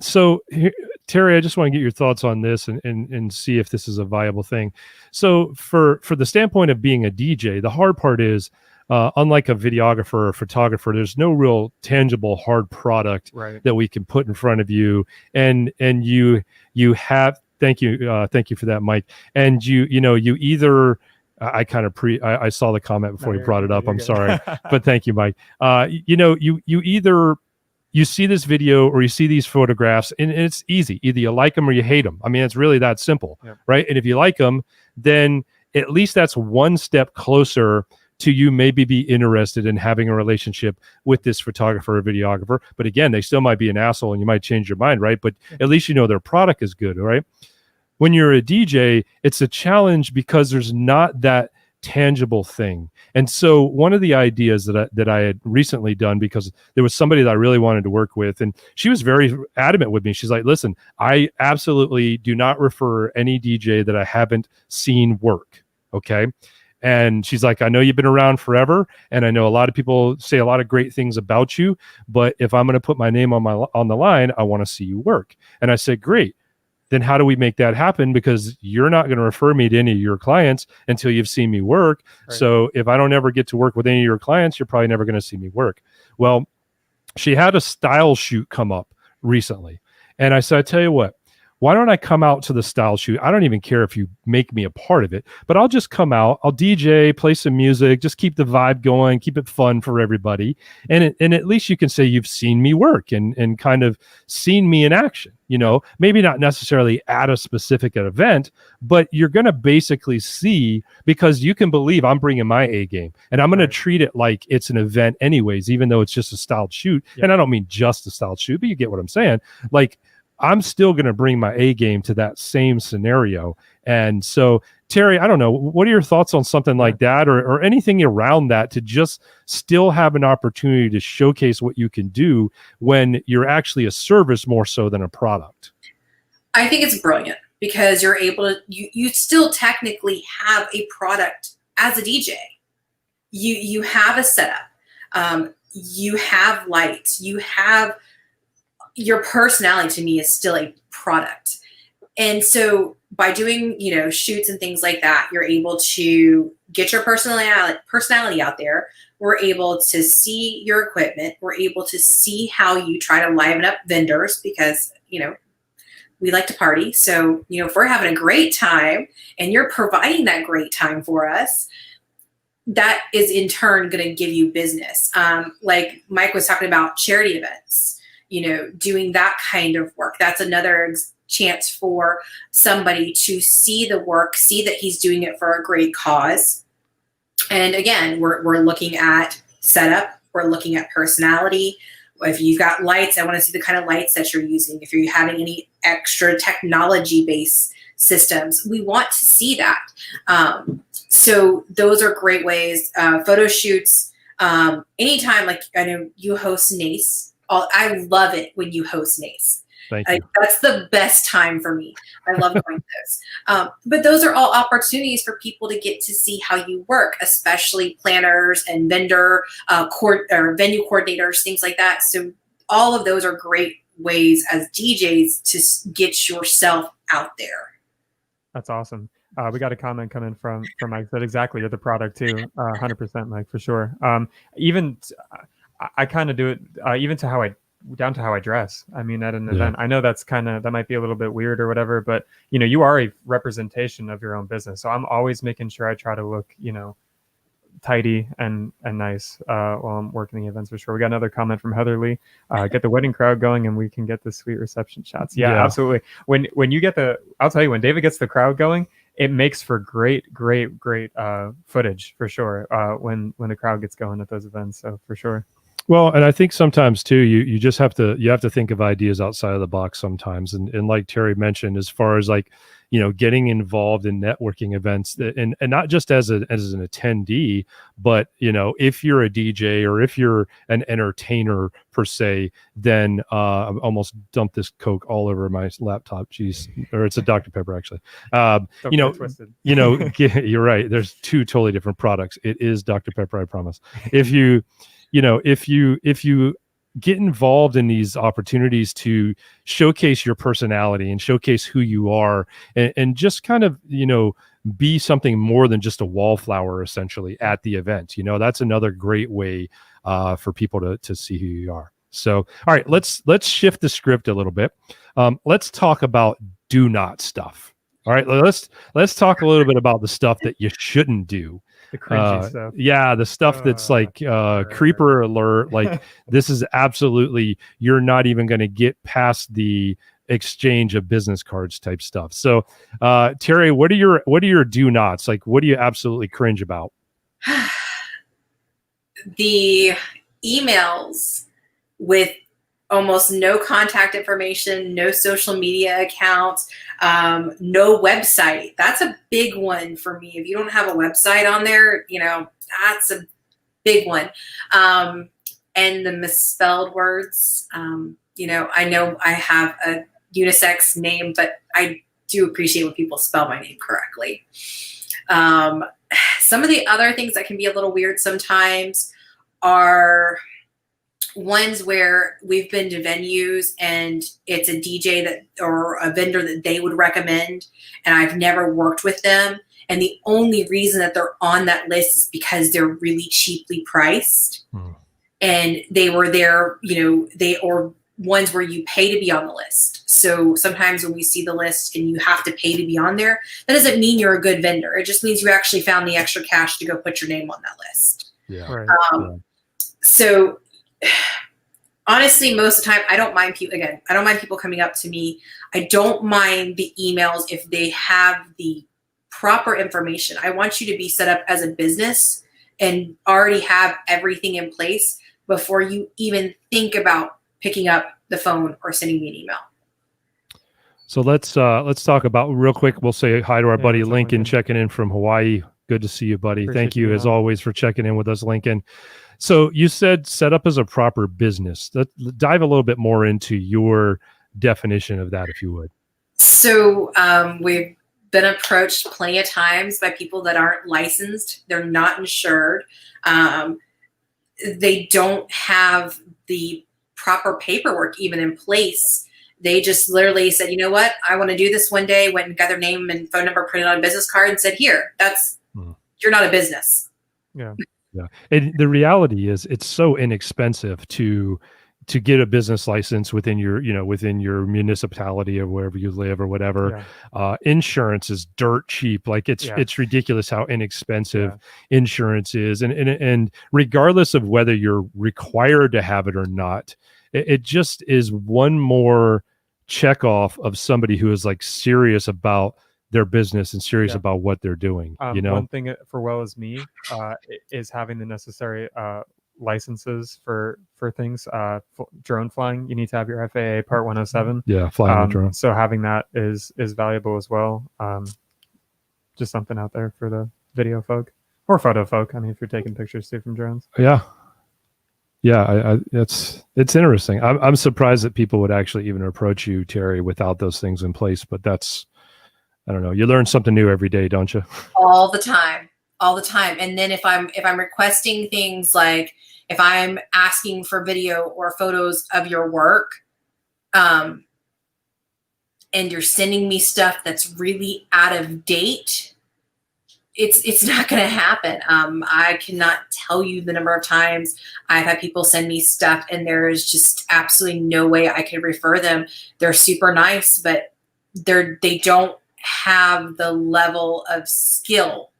so here, Terri, I just want to get your thoughts on this and see if this is a viable thing. So for the standpoint of being a DJ, the hard part is, unlike a videographer or photographer, there's no real tangible hard product Right. that we can put in front of you. And you have, thank you for that, Mike. And you either, I saw the comment before you brought it up. I'm sorry, but thank you, Mike. You either you see this video or you see these photographs, and it's easy. Either you like them or you hate them. I mean, it's really that simple, Yep. right? And if you like them, then at least that's one step closer to you maybe be interested in having a relationship with this photographer or videographer. But again, they still might be an asshole and you might change your mind, right? But at least you know their product is good, right? When you're a DJ, it's a challenge because there's not that tangible thing. And so one of the ideas that I had recently done, because there was somebody that I really wanted to work with, and she was very adamant with me. She's like, listen, I absolutely do not refer any DJ that I haven't seen work. Okay. And she's like, I know you've been around forever, and I know a lot of people say a lot of great things about you, but if I'm going to put my name on the line, I want to see you work. And I said, great. Then how do we make that happen? Because you're not going to refer me to any of your clients until you've seen me work. Right. So if I don't ever get to work with any of your clients, you're probably never going to see me work. Well, she had a style shoot come up recently. And I said, I tell you what, why don't I come out to the style shoot? I don't even care if you make me a part of it, but I'll just come out, I'll DJ, play some music, just keep the vibe going, keep it fun for everybody. And at least you can say you've seen me work and kind of seen me in action, maybe not necessarily at a specific event, but you're going to basically see, because you can believe I'm bringing my A game and I'm going to treat it like it's an event anyways, even though it's just a styled shoot. Yeah. And I don't mean just a styled shoot, but you get what I'm saying. Like, I'm still going to bring my A game to that same scenario. And so, Terri, I don't know, what are your thoughts on something like that, or anything around that, to just still have an opportunity to showcase what you can do when you're actually a service more so than a product? I think it's brilliant because you're able to, you still technically have a product as a DJ. You have a setup. You have lights. You have your personality. To me is still a product. And so by doing, shoots and things like that, you're able to get your personality out there. We're able to see your equipment. We're able to see how you try to liven up vendors because, we like to party. So, if we're having a great time and you're providing that great time for us, that is in turn going to give you business. Like Mike was talking about charity events. Doing that kind of work. That's another chance for somebody to see the work, see that he's doing it for a great cause. And again, we're looking at setup. We're looking at personality. If you've got lights, I want to see the kind of lights that you're using. If you're having any extra technology-based systems, we want to see that. So those are great ways. Photo shoots. Anytime, like I know you host NACE. I love it when you host NACE. Thank you. That's the best time for me. I love going to those. But those are all opportunities for people to get to see how you work, especially planners and vendor or venue coordinators, things like that. So all of those are great ways as DJs to get yourself out there. That's awesome. We got a comment coming from Mike that exactly, you're the product too. 100%, Mike, for sure. I kind of do it even down to how I dress. I mean, at an event, I know that might be a little bit weird or whatever, but you are a representation of your own business. So I'm always making sure I try to look, tidy and nice while I'm working the events for sure. We got another comment from Heather Lee. Get the wedding crowd going and we can get the sweet reception shots. Yeah, absolutely. When you get I'll tell you, when David gets the crowd going, it makes for great footage for sure. When the crowd gets going at those events. So for sure. Well, and I think sometimes too, you just have to think of ideas outside of the box sometimes. And like Terri mentioned, as far as like, getting involved in networking events and not just as an attendee, but if you're a DJ or if you're an entertainer per se, then I almost dumped this Coke all over my laptop. Jeez, or it's a Dr. Pepper actually. Twisted. You're right. There's two totally different products. It is Dr. Pepper, I promise. If you get involved in these opportunities to showcase your personality and showcase who you are, and just kind of be something more than just a wallflower essentially at the event, that's another great way for people to see who you are. So all right, let's shift the script a little bit. Let's talk about do not stuff. All right, let's talk a little bit about the stuff that you shouldn't do. The cringy stuff. Yeah, the stuff that's like creeper alert. Like this is absolutely, you're not even going to get past the exchange of business cards type stuff. So, Terri, what are your do nots? Like, what do you absolutely cringe about? The emails with almost no contact information, no social media accounts, no website. That's a big one for me. If you don't have a website on there, that's a big one. And the misspelled words, I know I have a unisex name, but I do appreciate when people spell my name correctly. Some of the other things that can be a little weird sometimes are ones where we've been to venues and it's a DJ or a vendor that they would recommend, and I've never worked with them. And the only reason that they're on that list is because they're really cheaply priced. And they were there, or ones where you pay to be on the list. So sometimes when we see the list and you have to pay to be on there, that doesn't mean you're a good vendor. It just means you actually found the extra cash to go put your name on that list. Yeah. Right. So honestly, most of the time, I don't mind people coming up to me. I don't mind the emails if they have the proper information. I want you to be set up as a business and already have everything in place before you even think about picking up the phone or sending me an email. So let's talk about real quick. We'll say hi to our buddy Lincoln checking in from Hawaii. Good to see you, buddy. Thank you as always for checking in with us, Lincoln. So you said set up as a proper business. Let's dive a little bit more into your definition of that, if you would. So we've been approached plenty of times by people that aren't licensed. They're not insured. They don't have the proper paperwork even in place. They just literally said, you know what, I want to do this one day, went and got their name and phone number printed on a business card and said, here, you're not a business. Yeah. Yeah. And the reality is it's so inexpensive to get a business license within your municipality or wherever you live or whatever. Yeah. Insurance is dirt cheap. Like it's ridiculous how inexpensive insurance is. And regardless of whether you're required to have it or not, it just is one more check off of somebody who is like serious about their business and serious about what they're doing. One thing for well as me is having the necessary licenses for things. Drone flying, you need to have your FAA Part 107. Yeah, flying a drone. So having that is valuable as well. Just something out there for the video folk or photo folk. I mean, if you're taking pictures too from drones. Yeah. Yeah, it's interesting. I'm surprised that people would actually even approach you, Terri, without those things in place. But that's, I don't know. You learn something new every day, don't you? All the time. And then if I'm requesting things like if I'm asking for video or photos of your work, and you're sending me stuff that's really out of date, it's not going to happen. I cannot tell you the number of times I've had people send me stuff and there is just absolutely no way I could refer them. They're super nice, but they don't have the level of skill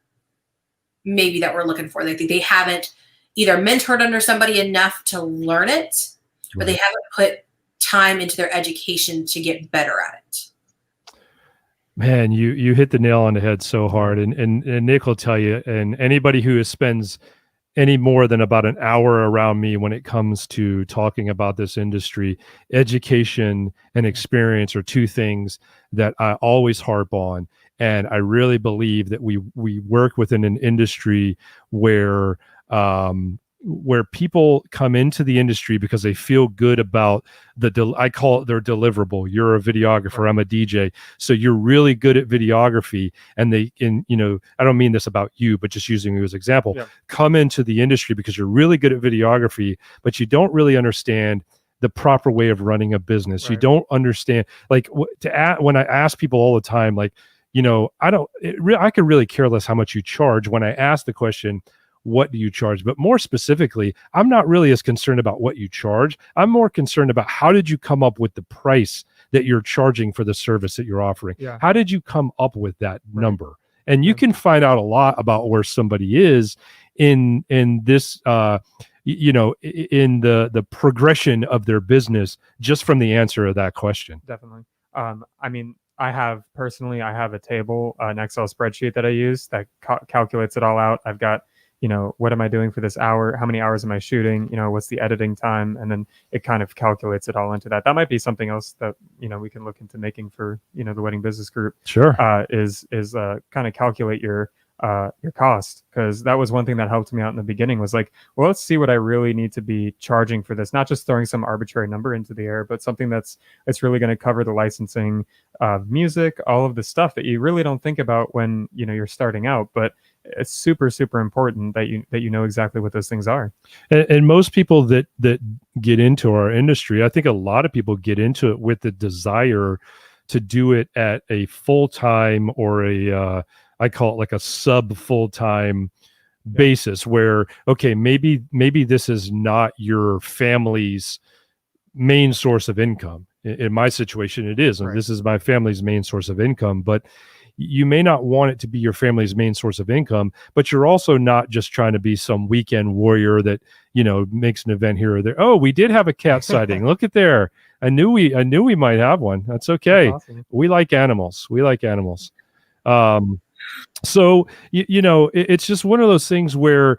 maybe that we're looking for. They haven't either mentored under somebody enough to learn it, or they haven't put time into their education to get better at it. Man, you hit the nail on the head so hard. And Nick will tell you, and anybody who spends any more than about an hour around me when it comes to talking about this industry. Education and experience are two things that I always harp on. And I really believe that we work within an industry where people come into the industry because they feel good about I call it their deliverable. You're a videographer, Right. I'm a DJ. So you're really good at videography. And I don't mean this about you, but just using you as an example, Yeah. come into the industry because you're really good at videography, but you don't really understand the proper way of running a business. Right. You don't understand, like when I ask people all the time, like, I could really care less how much you charge when I ask the question, what do you charge? But more specifically, I'm not really as concerned about what you charge. I'm more concerned about how did you come up with the price that you're charging for the service that you're offering? Yeah. How did you come up with that Right. number? And you Yeah. can find out a lot about where somebody is in this, in the progression of their business just from the answer of that question. Definitely. I mean, I have a table, an Excel spreadsheet that I use that calculates it all out. I've got, what am I doing for this hour? How many hours am I shooting? What's the editing time? And then it kind of calculates it all into that. That might be something else that, we can look into making for, the Wedding Business Group. Sure. Is kind of calculate your cost, because that was one thing that helped me out in the beginning was like, well, let's see what I really need to be charging for this, not just throwing some arbitrary number into the air, but something that's really going to cover the licensing of music, all of the stuff that you really don't think about when you're starting out, but it's super, super important that you know exactly what those things are. And most people that get into our industry, I think a lot of people get into it with the desire to do it at a full-time or I call it like a sub full-time basis where, okay, maybe this is not your family's main source of income. In my situation, it is. And Right. this is my family's main source of income, but you may not want it to be your family's main source of income, but you're also not just trying to be some weekend warrior that, makes an event here or there. Oh, we did have a cat sighting. Look at there. I knew we might have one. That's okay. That's awesome. We like animals. So, it's just one of those things where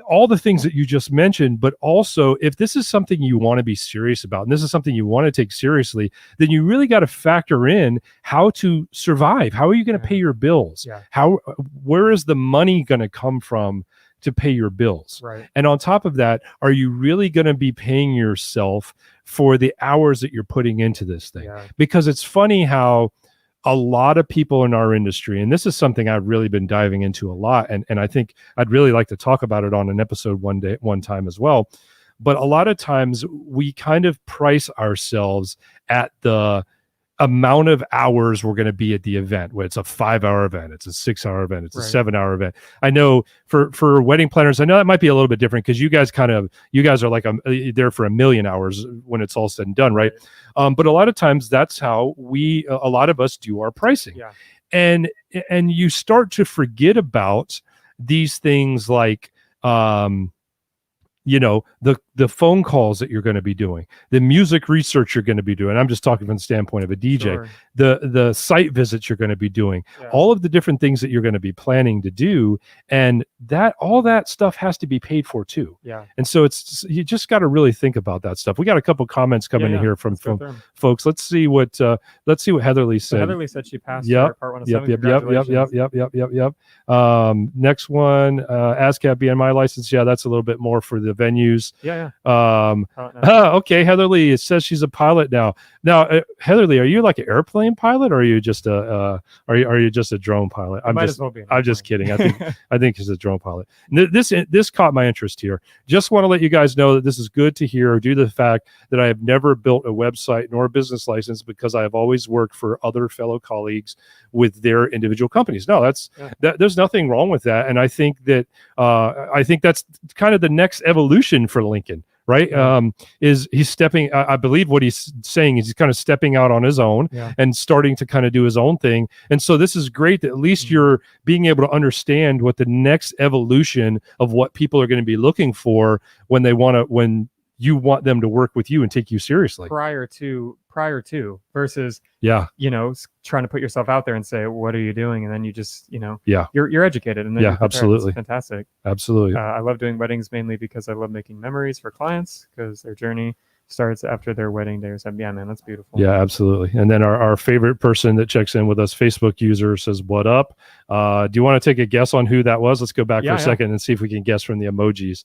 all the things that you just mentioned, but also if this is something you want to be serious about, and this is something you want to take seriously, then you really got to factor in how to survive. How are you going to pay your bills? Yeah. Where is the money going to come from to pay your bills? Right. And on top of that, are you really going to be paying yourself for the hours that you're putting into this thing? Yeah. Because it's funny how a lot of people in our industry, and this is something I've really been diving into a lot, and I think I'd really like to talk about it on an episode one time as well. But a lot of times we kind of price ourselves at the amount of hours we're going to be at the event, where it's a 5-hour event, it's a 6-hour event, it's a 7-hour event. I know for wedding planners, I know that might be a little bit different because you guys are like there for 1 million hours when it's all said and done, right? But a lot of times that's how a lot of us do our pricing. Yeah. And you start to forget about these things like the phone calls that you're going to be doing, the music research you're going to be doing. I'm just talking from the standpoint of a DJ. Sure. The site visits you're going to be doing, all of the different things that you're going to be planning to do, and all that stuff has to be paid for too. Yeah. And so you just got to really think about that stuff. We got a couple comments coming in here from folks. Let's see what Heatherly said. Heatherly said she passed her part 107. Yep. Next one, ASCAP BMI license. Yeah, that's a little bit more for the venues. Okay, Heatherly, it says she's a pilot now. Now, Heatherly, are you like an airplane pilot, or are you just a drone pilot? I'm just kidding. I think she's a drone pilot. This caught my interest here. Just want to let you guys know that this is good to hear due to the fact that I have never built a website nor a business license because I have always worked for other fellow colleagues with their individual companies. No, there's nothing wrong with that, and I think that's kind of the next evolution for Lincoln. Right. Is he's stepping, I believe what he's saying is he's kind of stepping out on his own and starting to kind of do his own thing. And so this is great that at least you're being able to understand what the next evolution of what people are going to be looking for when you want them to work with you and take you seriously. prior to versus Yeah. trying to put yourself out there and say, what are you doing? And then you just, Yeah. you're educated and then Yeah, you're prepared. absolutely. It's fantastic. Absolutely. I love doing weddings mainly because I love making memories for clients, because their journey starts after their wedding day. So yeah, man, that's beautiful. Yeah, absolutely. And then our favorite person that checks in with us, Facebook user, says, "What up?" Do you want to take a guess on who that was? Let's go back for a second and see if we can guess from the emojis.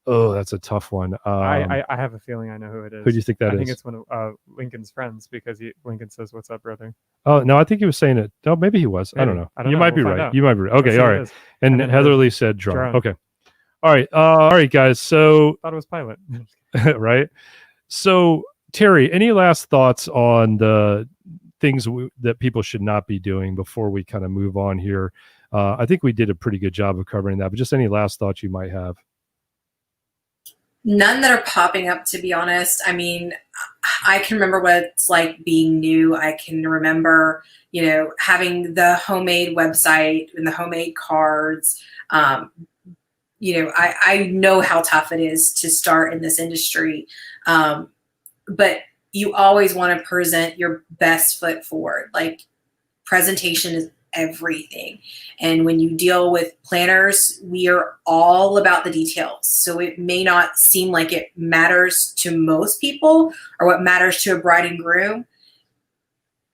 Oh, that's a tough one. I have a feeling I know who it is. Who do you think that is? I think it's one of Lincoln's friends, because Lincoln says, "What's up, brother?" Oh, no, I think he was saying it. Oh, maybe he was. Maybe. I don't know. I don't You know. might be We'll find right. out. You might be right. Okay, Let's see all who it right. is. And then Heatherly said drone. drone. Okay. All right, guys. So, Thought it was pilot. right. So, Terri, any last thoughts on the things that people should not be doing before we kind of move on here? I think we did a pretty good job of covering that, but just any last thoughts you might have. None that are popping up, to be honest. I mean, I can remember what it's like being new. I can remember, having the homemade website and the homemade cards. I know how tough it is to start in this industry. But you always want to present your best foot forward. Like, presentation is everything. And when you deal with planners, we are all about the details. So it may not seem like it matters to most people or what matters to a bride and groom.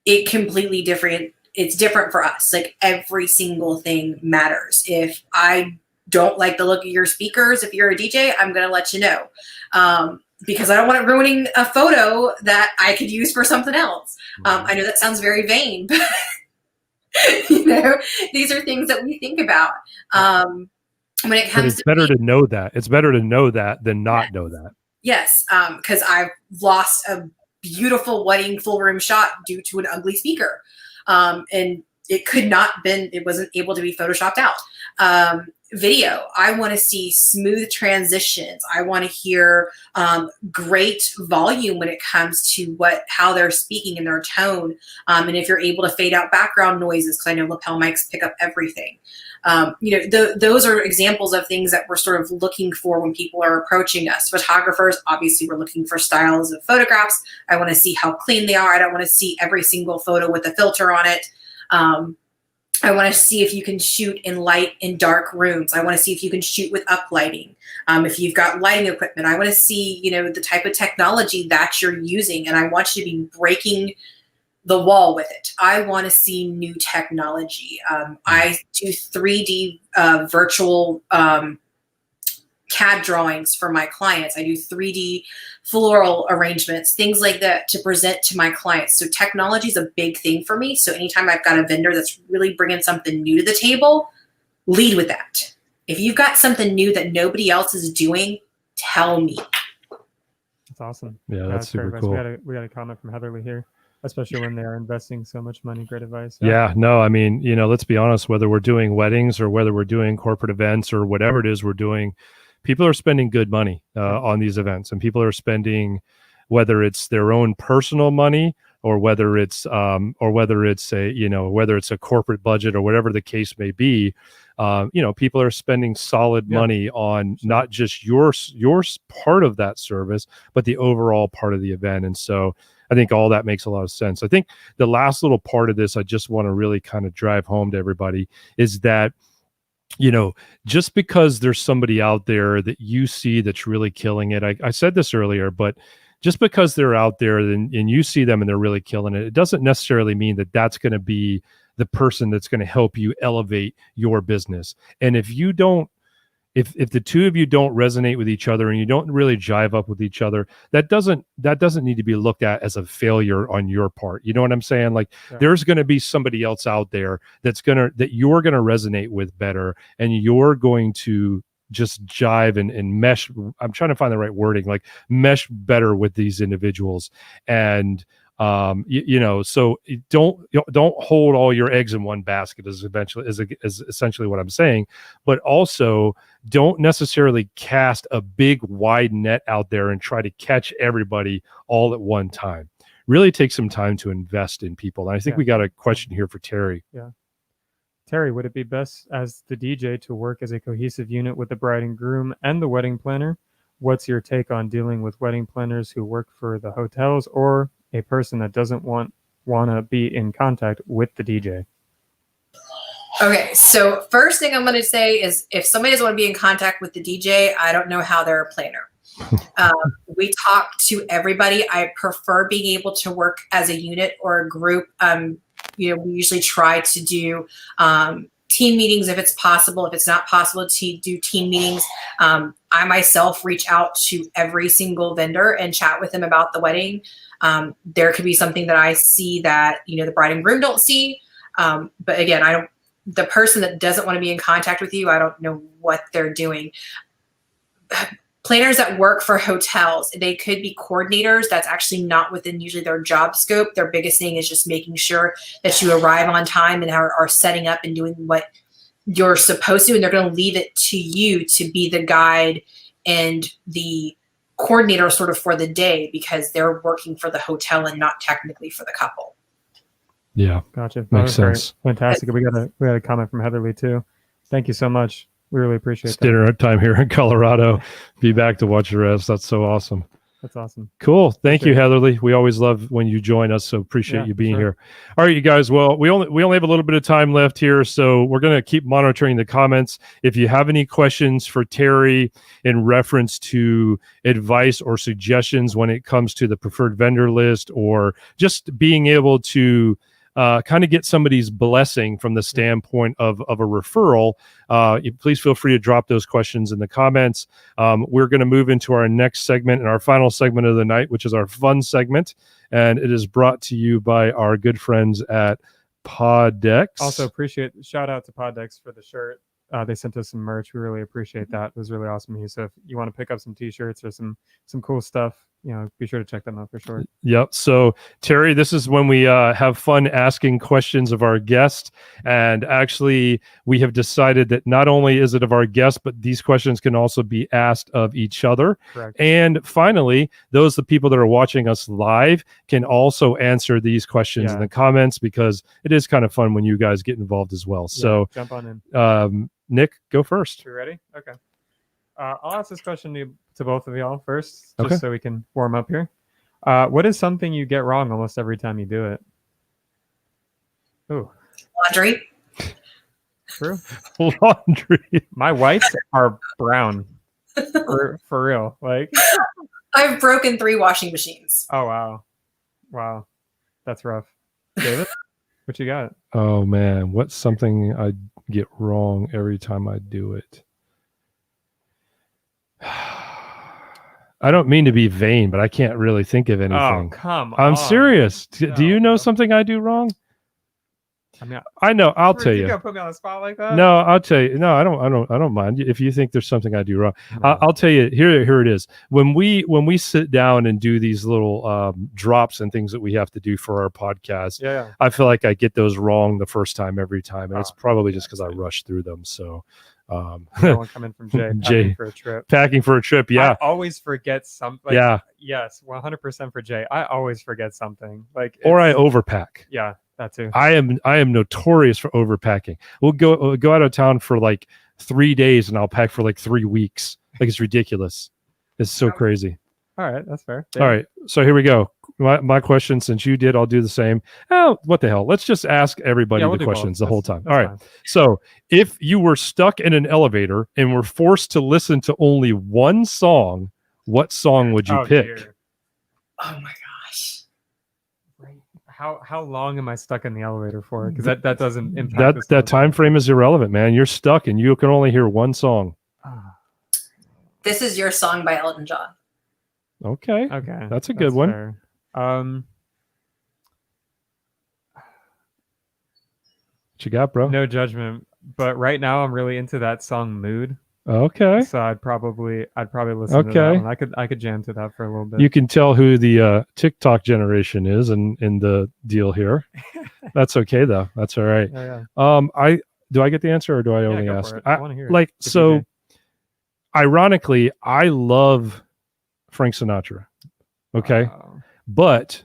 It's different for us. Like, every single thing matters. If I don't like the look of your speakers, if you're a DJ, I'm going to let you know. Because I don't want it ruining a photo that I could use for something else. I know that sounds very vain, but these are things that we think about. When it comes, but it's better to know that. It's better to know that than not know that. Yes, because I've lost a beautiful wedding full room shot due to an ugly speaker, and it wasn't able to be photoshopped out. Video, I want to see smooth transitions. I want to hear great volume when it comes to how they're speaking in their tone. And if you're able to fade out background noises, because I know lapel mics pick up everything. Those are examples of things that we're sort of looking for when people are approaching us. Photographers, obviously, we're looking for styles of photographs. I want to see how clean they are. I don't want to see every single photo with a filter on it. I want to see if you can shoot in light and dark rooms. I want to see if you can shoot with uplighting. If you've got lighting equipment, I want to see, the type of technology that you're using, and I want you to be breaking the wall with it. I want to see new technology. I do 3D virtual CAD drawings for my clients. I do 3D floral arrangements, things like that to present to my clients. So technology is a big thing for me. So anytime I've got a vendor that's really bringing something new to the table, lead with that. If you've got something new that nobody else is doing, tell me. That's awesome. Yeah, that's super great cool. We got a comment from Heatherly here, especially when they are investing so much money. Great advice. Yeah, no, I mean, let's be honest, whether we're doing weddings or whether we're doing corporate events or whatever it is we're doing, people are spending good money on these events, and people are spending, whether it's their own personal money or whether it's a corporate budget or whatever the case may be. People are spending solid money on not just your part of that service, but the overall part of the event. And so I think all that makes a lot of sense. I think the last little part of this, I just want to really kind of drive home to everybody, is that just because there's somebody out there that you see that's really killing it, I said this earlier, but just because they're out there and you see them and they're really killing it, it doesn't necessarily mean that that's going to be the person that's going to help you elevate your business. And if the two of you don't resonate with each other and you don't really jive up with each other, that doesn't need to be looked at as a failure on your part. You know what I'm saying? Like, there's going to be somebody else out there that you're going to resonate with better, and you're going to just jive and mesh. I'm trying to find the right wording, like mesh better with these individuals. And so don't hold all your eggs in one basket is essentially what I'm saying, but also don't necessarily cast a big wide net out there and try to catch everybody all at one time. Really take some time to invest in people. And I think we got a question here for Terri. Yeah. Terri, would it be best as the DJ to work as a cohesive unit with the bride and groom and the wedding planner? what's your take on dealing with wedding planners who work for the hotels or a person that doesn't want to be in contact with the DJ? Okay, so first thing I'm going to say is if somebody doesn't want to be in contact with the DJ, I don't know how they're a planner. We talk to everybody. I prefer being able to work as a unit or a group. We usually try to do team meetings if it's possible. If it's not possible to do team meetings, I myself reach out to every single vendor and chat with them about the wedding. There could be something that I see that the bride and groom don't see. But again, the person that doesn't want to be in contact with you, I don't know what they're doing. Planners that work for hotels, they could be coordinators. That's actually not within usually their job scope. Their biggest thing is just making sure that you arrive on time and are setting up and doing what you're supposed to. And they're going to leave it to you to be the guide and the coordinator sort of for the day, because they're working for the hotel and not technically for the couple. Yeah. Gotcha. Makes sense. Fantastic. We got a comment from Heatherly too. Thank you so much. We really appreciate It's that. dinner time here in Colorado. Be back to watch the rest. That's so awesome. That's awesome. Cool. Thank you, Appreciate Heatherly. We always love when you join us, so appreciate Yeah, you being sure. here. All right, you guys. Well, we only have a little bit of time left here, so we're going to keep monitoring the comments. If you have any questions for Terri in reference to advice or suggestions when it comes to the preferred vendor list, or just being able to kind of get somebody's blessing from the standpoint of a referral, please feel free to drop those questions in the comments. We're going to move into our next segment and our final segment of the night, which is our fun segment. And it is brought to you by our good friends at Poddex. Also shout out to Poddex for the shirt. They sent us some merch. We really appreciate that. It was really awesome of you. So if you want to pick up some t-shirts or some cool stuff, be sure to check them out for sure. Yep. So Terri, this is when we have fun asking questions of our guest. And actually, we have decided that not only is it of our guest, but these questions can also be asked of each other. Correct. And finally, the people that are watching us live can also answer these questions in the comments, because it is kind of fun when you guys get involved as well. So jump on in. Nick, go first. You ready? Okay. I'll ask this question to both of y'all first, just Okay. so we can warm up here. What is something you get wrong almost every time you do it? Ooh, Laundry. true. Laundry. My whites are brown. For real. Like, I've broken 3 washing machines. oh wow, that's rough. David, what you got? Oh man, what's something I get wrong every time I do it? I don't mean to be vain, but I can't really think of Oh, anything. come on. I'm serious. Do you know No. something I do wrong? I mean, I know. I'll tell you you. gonna put me on the spot like that? No, I'll tell you. No, I don't mind if you think there's something I do wrong. No. I'll tell you. Here it is. When we sit down and do these little drops and things that we have to do for our podcast, Yeah. I feel like I get those wrong the first time every time, and it's Oh, probably just because I rush through them. So, No one coming from Jay. Jay. Packing for a trip. packing for a trip, yeah, I always forget something. yeah, Yes, 100% for Jay. I always forget something. Like, or I it's- overpack. Yeah, that too. I am notorious for overpacking. We'll go out of town for like 3 days, and I'll pack for like 3 weeks. Like, it's ridiculous. It's so crazy. All right, that's fair. All right, so here we go. My question, since you did, I'll do the same. Oh, what the hell? Let's just ask everybody Yeah, we'll the do questions both. the whole That's- time. All that's right. fine. So, if you were stuck in an elevator and were forced to listen to only one song, what song would you Oh, pick? dear. Oh my gosh. Right. How long am I stuck in the elevator for? Because that doesn't impact this That time frame is irrelevant, man. You're stuck and you can only hear one song. Ah, This Is Your Song by Elton John. Okay. okay, That's a good one. fair. What you got, bro? No judgment, but right now I'm really into that song "Mood," Okay. so I'd probably listen to that Okay. one. I could jam to that for a little bit. You can tell who the TikTok generation is in the deal here. That's okay though. That's all right. yeah. Do I get the answer or do I only go ask? for it. I want to hear it. Like, Good so DJ. ironically, I love Frank Sinatra. Okay. Wow. But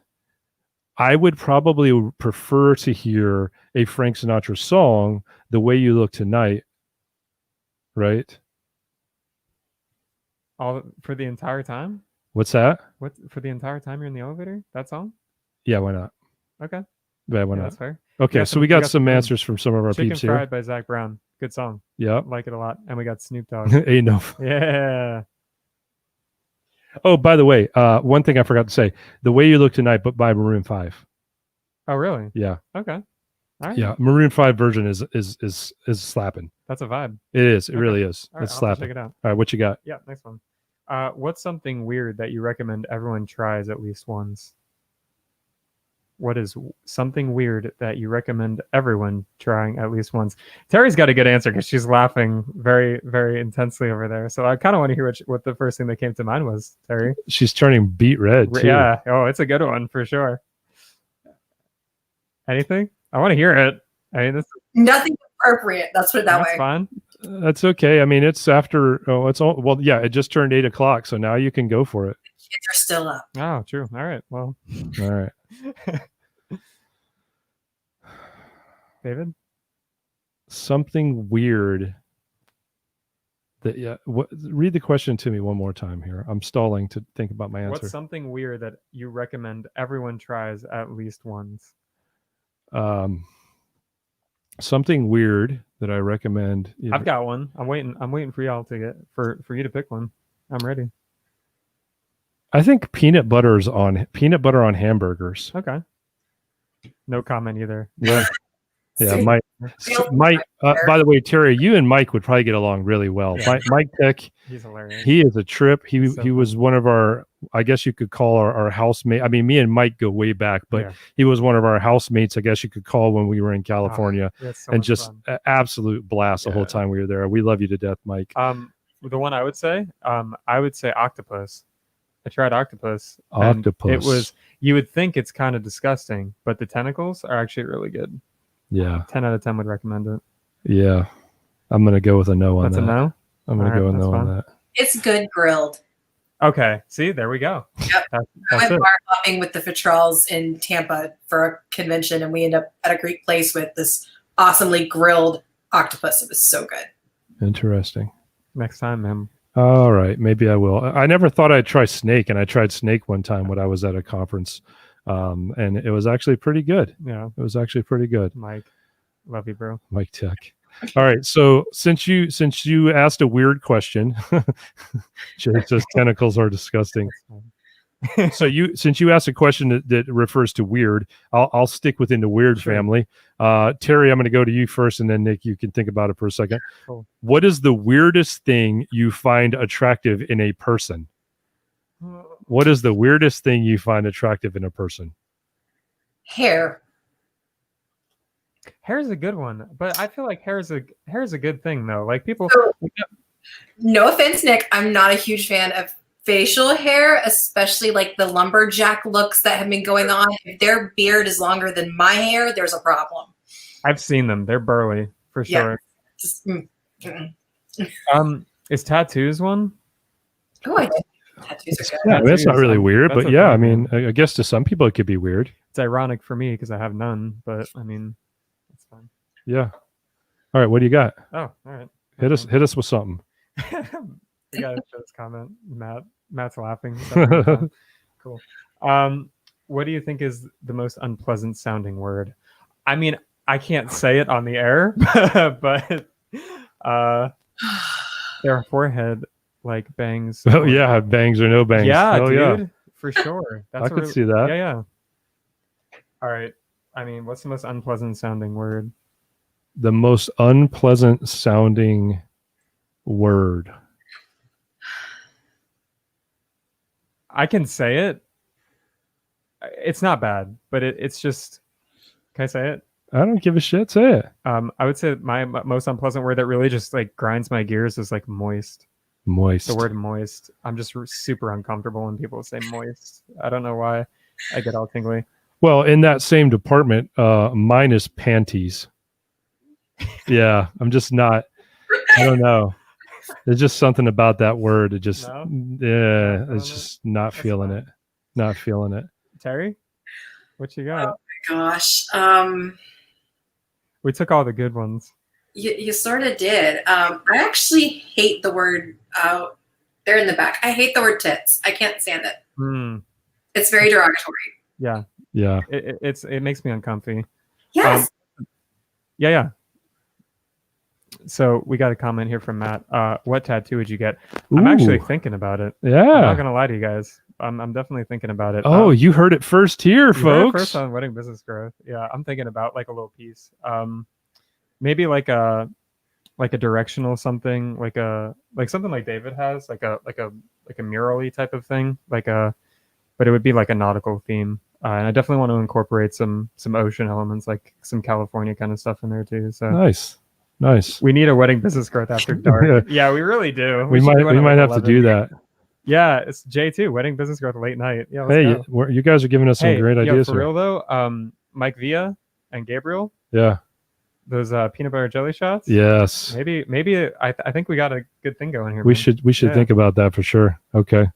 I would probably prefer to hear a Frank Sinatra song, The Way You Look Tonight. Right. All for the entire time? What's that? What for the entire time you're in the elevator? That's all? Yeah, why not? Okay. Yeah, why Yeah, not? that's fair. Okay, so we got some good answers from some of our Chicken peeps here. Fried by Zach Brown. Good song. Yep. Like it a lot. And we got Snoop Dogg. Ain't no. Yeah. Oh, by the way, one thing I forgot to say: "The Way You Look Tonight," but by Maroon 5. Oh, really? Yeah. Okay. All right. Yeah, Maroon 5 version is slapping. That's a vibe. It is. It Okay. really is. All right, It's I'll have to slapping. check it out. All right, what you got? Yeah, next one. What's something weird that you recommend everyone tries at least once? What is something weird that you recommend everyone trying at least once? Terry's got a good answer because she's laughing very, very intensely over there. So I kind of want to hear what the first thing that came to mind was, Terry. She's turning beet red too. Yeah. Oh, it's a good one for sure. Anything? I want to hear it. I mean, Nothing appropriate. Let's put it that that's way. fine. That's okay. I mean, it's after. Oh, it's all. Well, yeah. It just turned 8 o'clock, so now you can go for it. Kids are still up. Oh, true. All right. Well, All right. David. Something weird. Read the question to me one more time here. I'm stalling to think about my answer. What's something weird that you recommend everyone tries at least once? Something weird that I recommend. I've got one. I'm waiting for y'all to get for you to pick one. I'm ready. I think peanut butter on hamburgers. Okay. No comment either. Yeah. Yeah, See, Mike. By the way, Terry, you and Mike would probably get along really well. Yeah. Mike Tech, He's hilarious. he is a trip. He He's so he was one of our, I guess you could call our housemate. I mean, me and Mike go way back, but Yeah. he was one of our housemates, I guess you could call, when we were in California, We had so and much just fun. a absolute blast the whole Yeah. time we were there. We love you to death, Mike. The one I would say octopus. I tried octopus. and Octopus. It was, you would think it's kind of disgusting, but the tentacles are actually really good. Yeah, 10 out of 10 would recommend it. yeah. I'm gonna go with a no on That's that. a no? I'm gonna All go right, with a no that's on fine. that. It's good grilled. Okay. See, there we go. Yep. I That's went it. bar hopping with the Fatrals in Tampa for a convention, and we ended up at a Greek place with this awesomely grilled octopus. It was so good. Interesting. Next time, man. All right, maybe I will. I never thought I'd try snake, and I tried snake one time when I was at a conference, and it was actually pretty good. Yeah. It was actually pretty good. Mike. Love you, bro. Mike Tech. All right, so since you asked a weird question, Jay says tentacles are disgusting. So since you asked a question that refers to weird, I'll stick within the weird Sure. family. Terry, I'm going to go to you first, and then Nick, you can think about it for a second. Cool. What is the weirdest thing you find attractive in a person? What is the weirdest thing you find attractive in a person? Hair. Hair is a good one, but I feel like hair is a good thing though. Like people, So, no offense, Nick. I'm not a huge fan of facial hair, especially like the lumberjack looks that have been going on. If their beard is longer than my hair, there's a problem. I've seen them. They're burly for Yeah. sure. Just, Is tattoos one? Oh, I did. Tattoos are good. Yeah, I mean, that's not really weird, That's but yeah, okay, I mean, man. I guess to some people it could be weird. It's ironic for me because I have none, but I mean, it's fine. Yeah. All right, what do you got? Oh, all right. Hit us with something. You gotta show this comment. Matt's laughing. That's fun. Cool. What do you think is the most unpleasant sounding word? I mean, I can't say it on the air, but their forehead like bangs. Oh yeah, bangs or no bangs. Yeah, oh, dude, yeah. for sure. I could see that. Yeah. All right. I mean, what's the most unpleasant sounding word? The most unpleasant sounding word. I can say it. It's not bad, but it's just. Can I say it? I don't give a shit. Say it. I would say my most unpleasant word that really just like grinds my gears is like moist. Moist. The word moist. I'm just super uncomfortable when people say moist. I don't know why. I get all tingly. Well, in that same department, mine is panties. Yeah, I'm just not. I don't know. There's just something about that word. It just, No? yeah, Not it's feeling just not That's feeling fine. it. Not feeling it. Terry, what you got? Gosh. We took all the good ones. You sort of did. I actually hate the word They're in the back. I hate the word tits. I can't stand it. Mm, It's very derogatory. yeah. Yeah. It makes me uncomfy. Yes. Yeah. So we got a comment here from Matt. What tattoo would you get? Ooh. I'm actually thinking about it. I'm Yeah. not gonna lie to you guys. I'm definitely thinking about it. Oh, you heard it first here, you heard it folks. first on Wedding Business Growth. Yeah, I'm thinking about like a little piece. Maybe like a directional something, like something like David has, like a mural-y type of thing, but it would be like a nautical theme. And I definitely want to incorporate some ocean elements, like some California kind of stuff in there too. So Nice. we need a Wedding Business Growth after dark. Yeah, we really do. We should do one might at, have like, to do that. Yeah, it's J2, Wedding Business Growth late night. Yeah, let's Hey, go. you guys are giving us some great ideas for here. real though. Mike Villa and Gabriel, Yeah. those peanut butter jelly shots. Yes. Maybe I think we got a good thing going here. We man. should think about that for sure. Okay.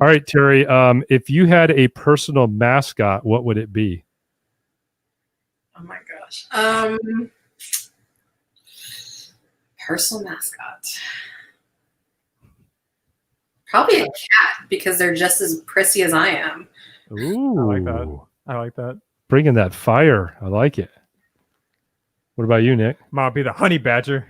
All right, Terri. If you had a personal mascot, what would it be? Oh my gosh. Personal mascot. Probably a cat because they're just as prissy as I am. Ooh. I like that. Bringing that fire. I like it. What about you, Nick? Might be the honey badger.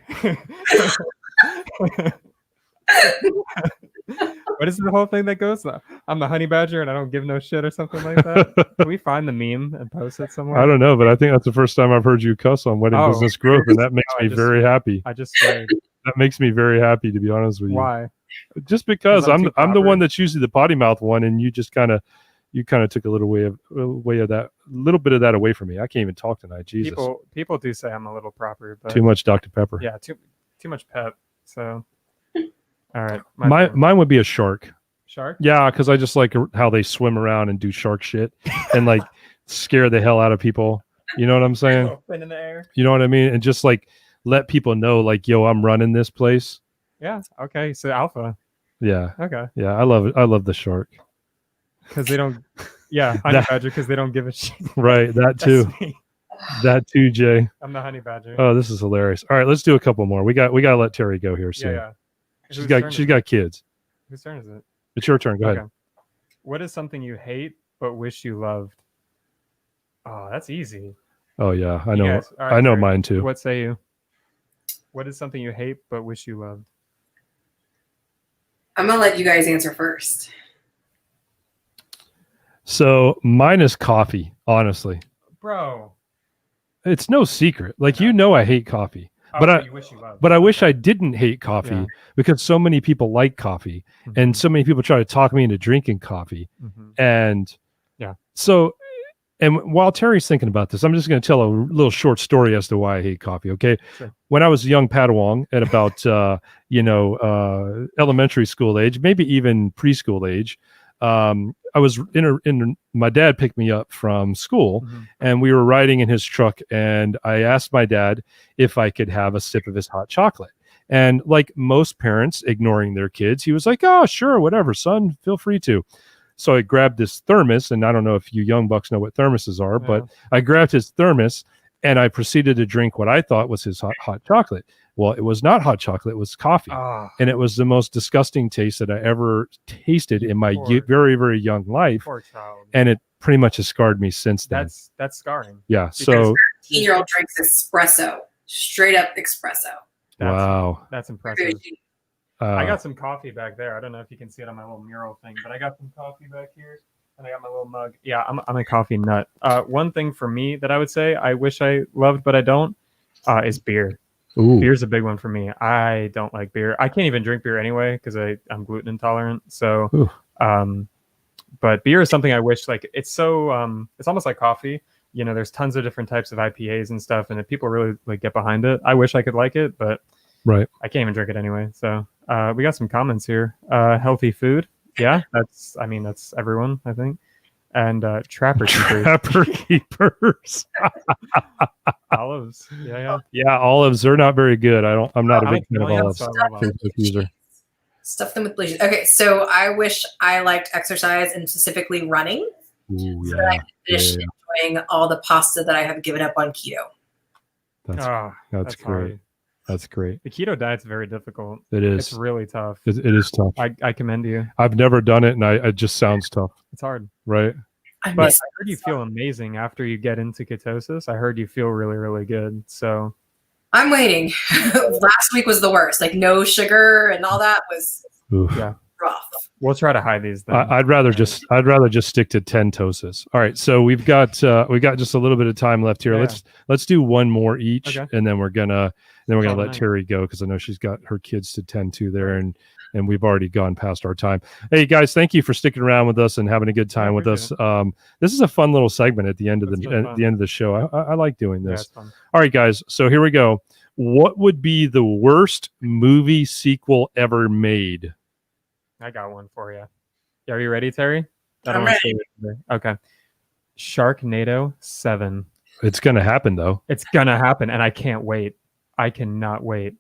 What is the whole thing that goes? I'm the honey badger and I don't give no shit or something like that. Can we find the meme and post it somewhere? I don't know, but I think that's the first time I've heard you cuss on Wedding Business Growth, and that makes me very happy. I just swear. That makes me very happy, to be honest with you. Why? Just because I'm the one that's usually the potty mouth one, and you just kind of took a little little bit of that away from me. I can't even talk tonight. Jesus. People do say I'm a little proper, but too much Dr. Pepper. Yeah, too much pep. So, all right. Mine would be a shark. Shark? Yeah, because I just like how they swim around and do shark shit and like scare the hell out of people. You know what I'm saying? Open in the air. You know what I mean? And just like let people know, like, yo, I'm running this place. Yeah. Okay. So alpha. Yeah. Okay. Yeah, I love it. I love the shark. Because they don't. Yeah, honey badger because they don't give a shit. Right. That too. That too, Jay. I'm the honey badger. Oh, this is hilarious. All right, let's do a couple more. We got to let Terri go here soon. Yeah. She's got kids. Whose turn is it? It's your turn. Go ahead. What is something you hate but wish you loved? Oh, that's easy. Oh yeah, I know. Guys, right, I know mine too. What say you? What is something you hate but wish you loved? I'm gonna let you guys answer first. So mine is coffee. Honestly, bro, it's no secret. Like I hate coffee. But I wish I didn't hate coffee because so many people like coffee and so many people try to talk me into drinking coffee. And so, and while Terry's thinking about this, I'm just going to tell a little short story as to why I hate coffee. Okay. Sure. When I was a young Padawan at about, elementary school age, maybe even preschool age, I was in my dad picked me up from school and we were riding in his truck and I asked my dad if I could have a sip of his hot chocolate. And like most parents ignoring their kids, he was like, oh, sure, whatever, son, feel free to. So I grabbed this thermos, and I don't know if you young bucks know what thermoses are, but I grabbed his thermos and I proceeded to drink what I thought was his hot chocolate. Well, it was not hot chocolate, it was coffee. And it was the most disgusting taste that I ever tasted in my very, very young life. Poor child. And it pretty much has scarred me since then. That's scarring. Yeah. Because so 13-year-old drinks espresso, straight up espresso. Wow. That's impressive. I got some coffee back there. I don't know if you can see it on my little mural thing, but I got some coffee back here. And I got my little mug. Yeah, I'm a coffee nut. One thing for me that I would say I wish I loved, but I don't, is beer. Ooh. Beer's a big one for me. I don't like beer. I can't even drink beer anyway because I'm gluten intolerant. So, but beer is something I wish, like, it's so, it's almost like coffee. You know, there's tons of different types of IPAs and stuff. And if people really like get behind it, I wish I could like it, but I can't even drink it anyway. So we got some comments here. Healthy food. Yeah, that's everyone, I think. And Trapper Keepers. Olives. Yeah, olives. They're not very good. I'm not a big fan of olives. Stuff them with bleach. Okay, so I wish I liked exercise and specifically running. Ooh, so that I could finish enjoying all the pasta that I have given up on keto. That's great. That's great. The keto diet's very difficult. It is. It's really tough. It is tough. I commend you. I've never done it, and it just sounds tough, It's hard. right? But I heard you feel amazing after you get into ketosis. I heard you feel really, really good. So I'm waiting. Last week was the worst. Like no sugar and all that was yeah, rough. we'll try to hide these. Then. I'd rather just stick to 10 tosis. All right, so we've got just a little bit of time left here. Yeah. Let's do one more each, Okay. and then we're gonna let night. Terri go because I know she's got her kids to tend to there, and we've already gone past our time. Hey guys, thank you for sticking around with us and having a good time with us. This is a fun little segment at the end of the end of the show. I like doing this. Yeah, it's fun. All right, guys. So here we go. What would be the worst movie sequel ever made? I got one for you. Are you ready, Terry? I'm ready. Okay. Sharknado 7. It's gonna happen though. It's gonna happen, and I can't wait. I cannot wait.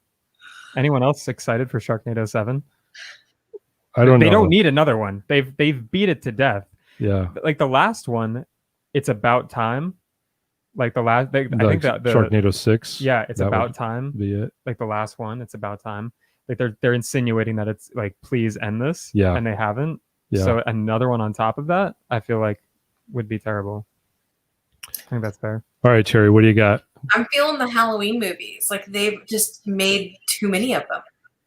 Anyone else excited for Sharknado 7? I don't know. They don't need another one. They've beat it to death. Yeah. Like the last one, it's about time. Like the last, I think that the Sharknado 6. Yeah, it's that about would time. Be it. Like the last one, it's about time. Like they're insinuating that it's like, please end this. Yeah. And they haven't. Yeah. So another one on top of that, I feel like would be terrible. I think that's fair. All right, Terri, what do you got? I'm feeling the Halloween movies. Like they've just made too many of them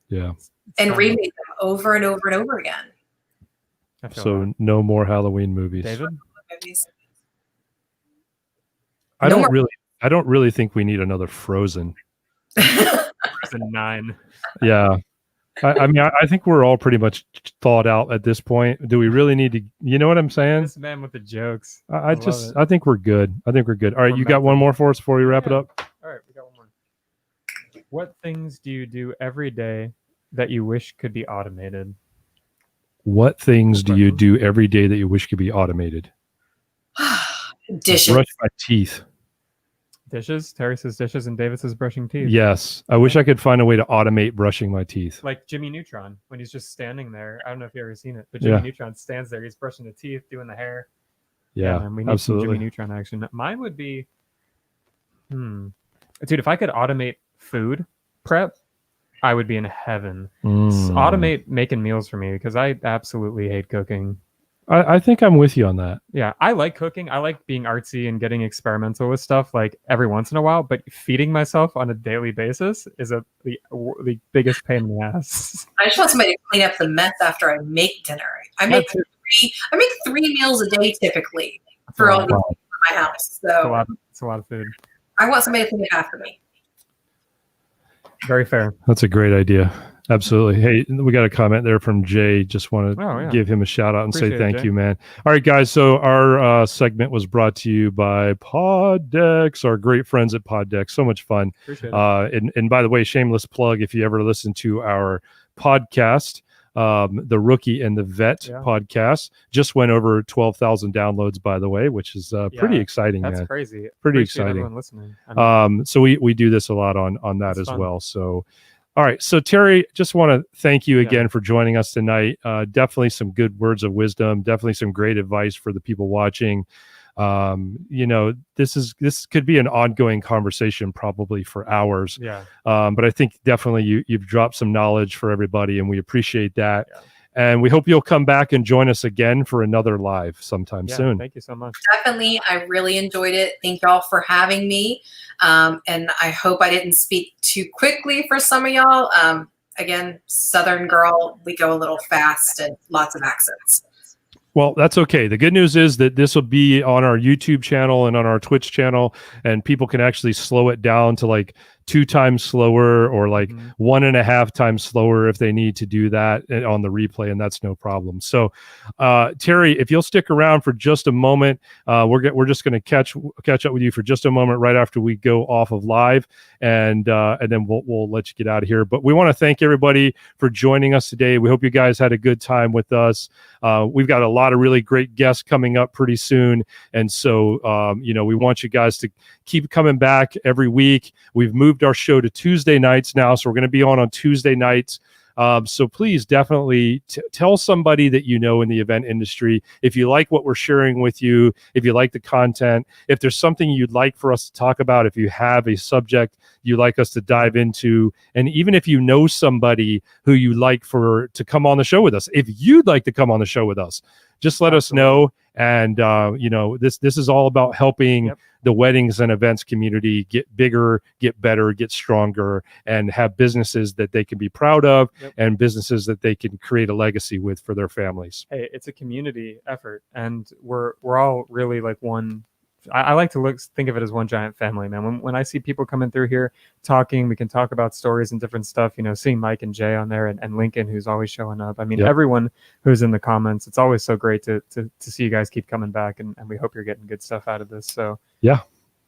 Yeah. and remade them over and over and over again. I feel So that. no more Halloween movies. David? Movies. I No don't really think we need another Frozen. It's a 9. Yeah. I mean, I think we're all pretty much thought out at this point. Do we really need to? You know what I'm saying? This man with the jokes. I love it. I think we're good. All right, We're you got one more for us before we wrap it Yeah. up? All right, we got one more. What things do you do every day that you wish could be automated? What things do you do every day that you wish could be automated? Dishes. Brush my teeth. Dishes. Terry says dishes, and David says brushing teeth. Yes. I wish I could find a way to automate brushing my teeth. Like Jimmy Neutron when he's just standing there. I don't know if you've ever seen it, but Jimmy Yeah. Neutron stands there. He's brushing the teeth, doing the hair. Yeah, man, we need absolutely. some Jimmy Neutron action. Mine would be, dude, if I could automate food prep, I would be in heaven. Automate making meals for me because I absolutely hate cooking. I think I'm with you on that. Yeah, I like cooking. I like being artsy and getting experimental with stuff like every once in a while, but feeding myself on a daily basis is the biggest pain in the ass. I just want somebody to clean up the mess after I make dinner. I make three meals a day typically for all the people in my house. So It's a lot of food. I want somebody to clean it after me. Very fair. That's a great idea. Absolutely. Hey, we got a comment there from Jay. Just want to give him a shout out and say thank you, man. All right, guys. So our segment was brought to you by Poddex, our great friends at Poddex. So much fun. Appreciate it. And by the way, shameless plug, if you ever listen to our podcast, the Rookie and the Vet podcast just went over 12,000 downloads, by the way, which is pretty exciting. That's man. crazy. Pretty Appreciate exciting. everyone listening. So we do this a lot on that as fun. well. So, all right. So Terri, just want to thank you again for joining us tonight. Definitely some good words of wisdom. Definitely some great advice for the people watching. This could be an ongoing conversation probably for hours. Yeah. But I think definitely you've dropped some knowledge for everybody, and we appreciate that. Yeah. And we hope you'll come back and join us again for another live sometime soon. Thank you so much. Definitely. I really enjoyed it. Thank y'all for having me. And I hope I didn't speak too quickly for some of y'all. Again, Southern girl, we go a little fast and lots of accents. Well, that's okay. The good news is that this will be on our YouTube channel and on our Twitch channel, and people can actually slow it down to like 2 times slower or like 1.5 times slower if they need to do that on the replay, and that's no problem. So, Terri, if you'll stick around for just a moment, we're just going to catch up with you for just a moment right after we go off of live, and then we'll let you get out of here. But we want to thank everybody for joining us today. We hope you guys had a good time with us. We've got a lot of really great guests coming up pretty soon, and so we want you guys to keep coming back every week. We've moved our show to Tuesday nights now, so we're going to be on Tuesday nights So please definitely tell somebody that you know in the event industry. If you like what we're sharing with you, if you like the content, if there's something you'd like for us to talk about, if you have a subject you'd like us to dive into, and even if you know somebody who you'd like to come on the show with us, if you'd like to come on the show with us, just let us know. And this is all about helping the weddings and events community get bigger, get better, get stronger, and have businesses that they can be proud of, and businesses that they can create a legacy with for their families. Hey, it's a community effort, and we're all really like one. I like to think of it as one giant family, man. When I see people coming through here talking, we can talk about stories and different stuff, seeing Mike and Jay on there, and Lincoln, who's always showing up. I mean, everyone who's in the comments, it's always so great to see you guys keep coming back, and we hope you're getting good stuff out of this. So yeah,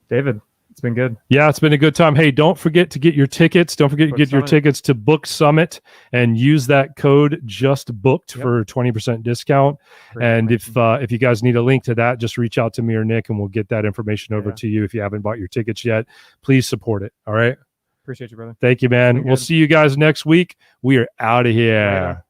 David, it's been good. Yeah, it's been a good time. Hey, don't forget to get your tickets. Don't forget to get your tickets to Book Summit and use that code JustBooked for a 20% discount. And if you guys need a link to that, just reach out to me or Nick, and we'll get that information over to you. If you haven't bought your tickets yet, please support it. All right. Appreciate you, brother. Thank you, man. We'll see you guys next week. We are out of here. Later.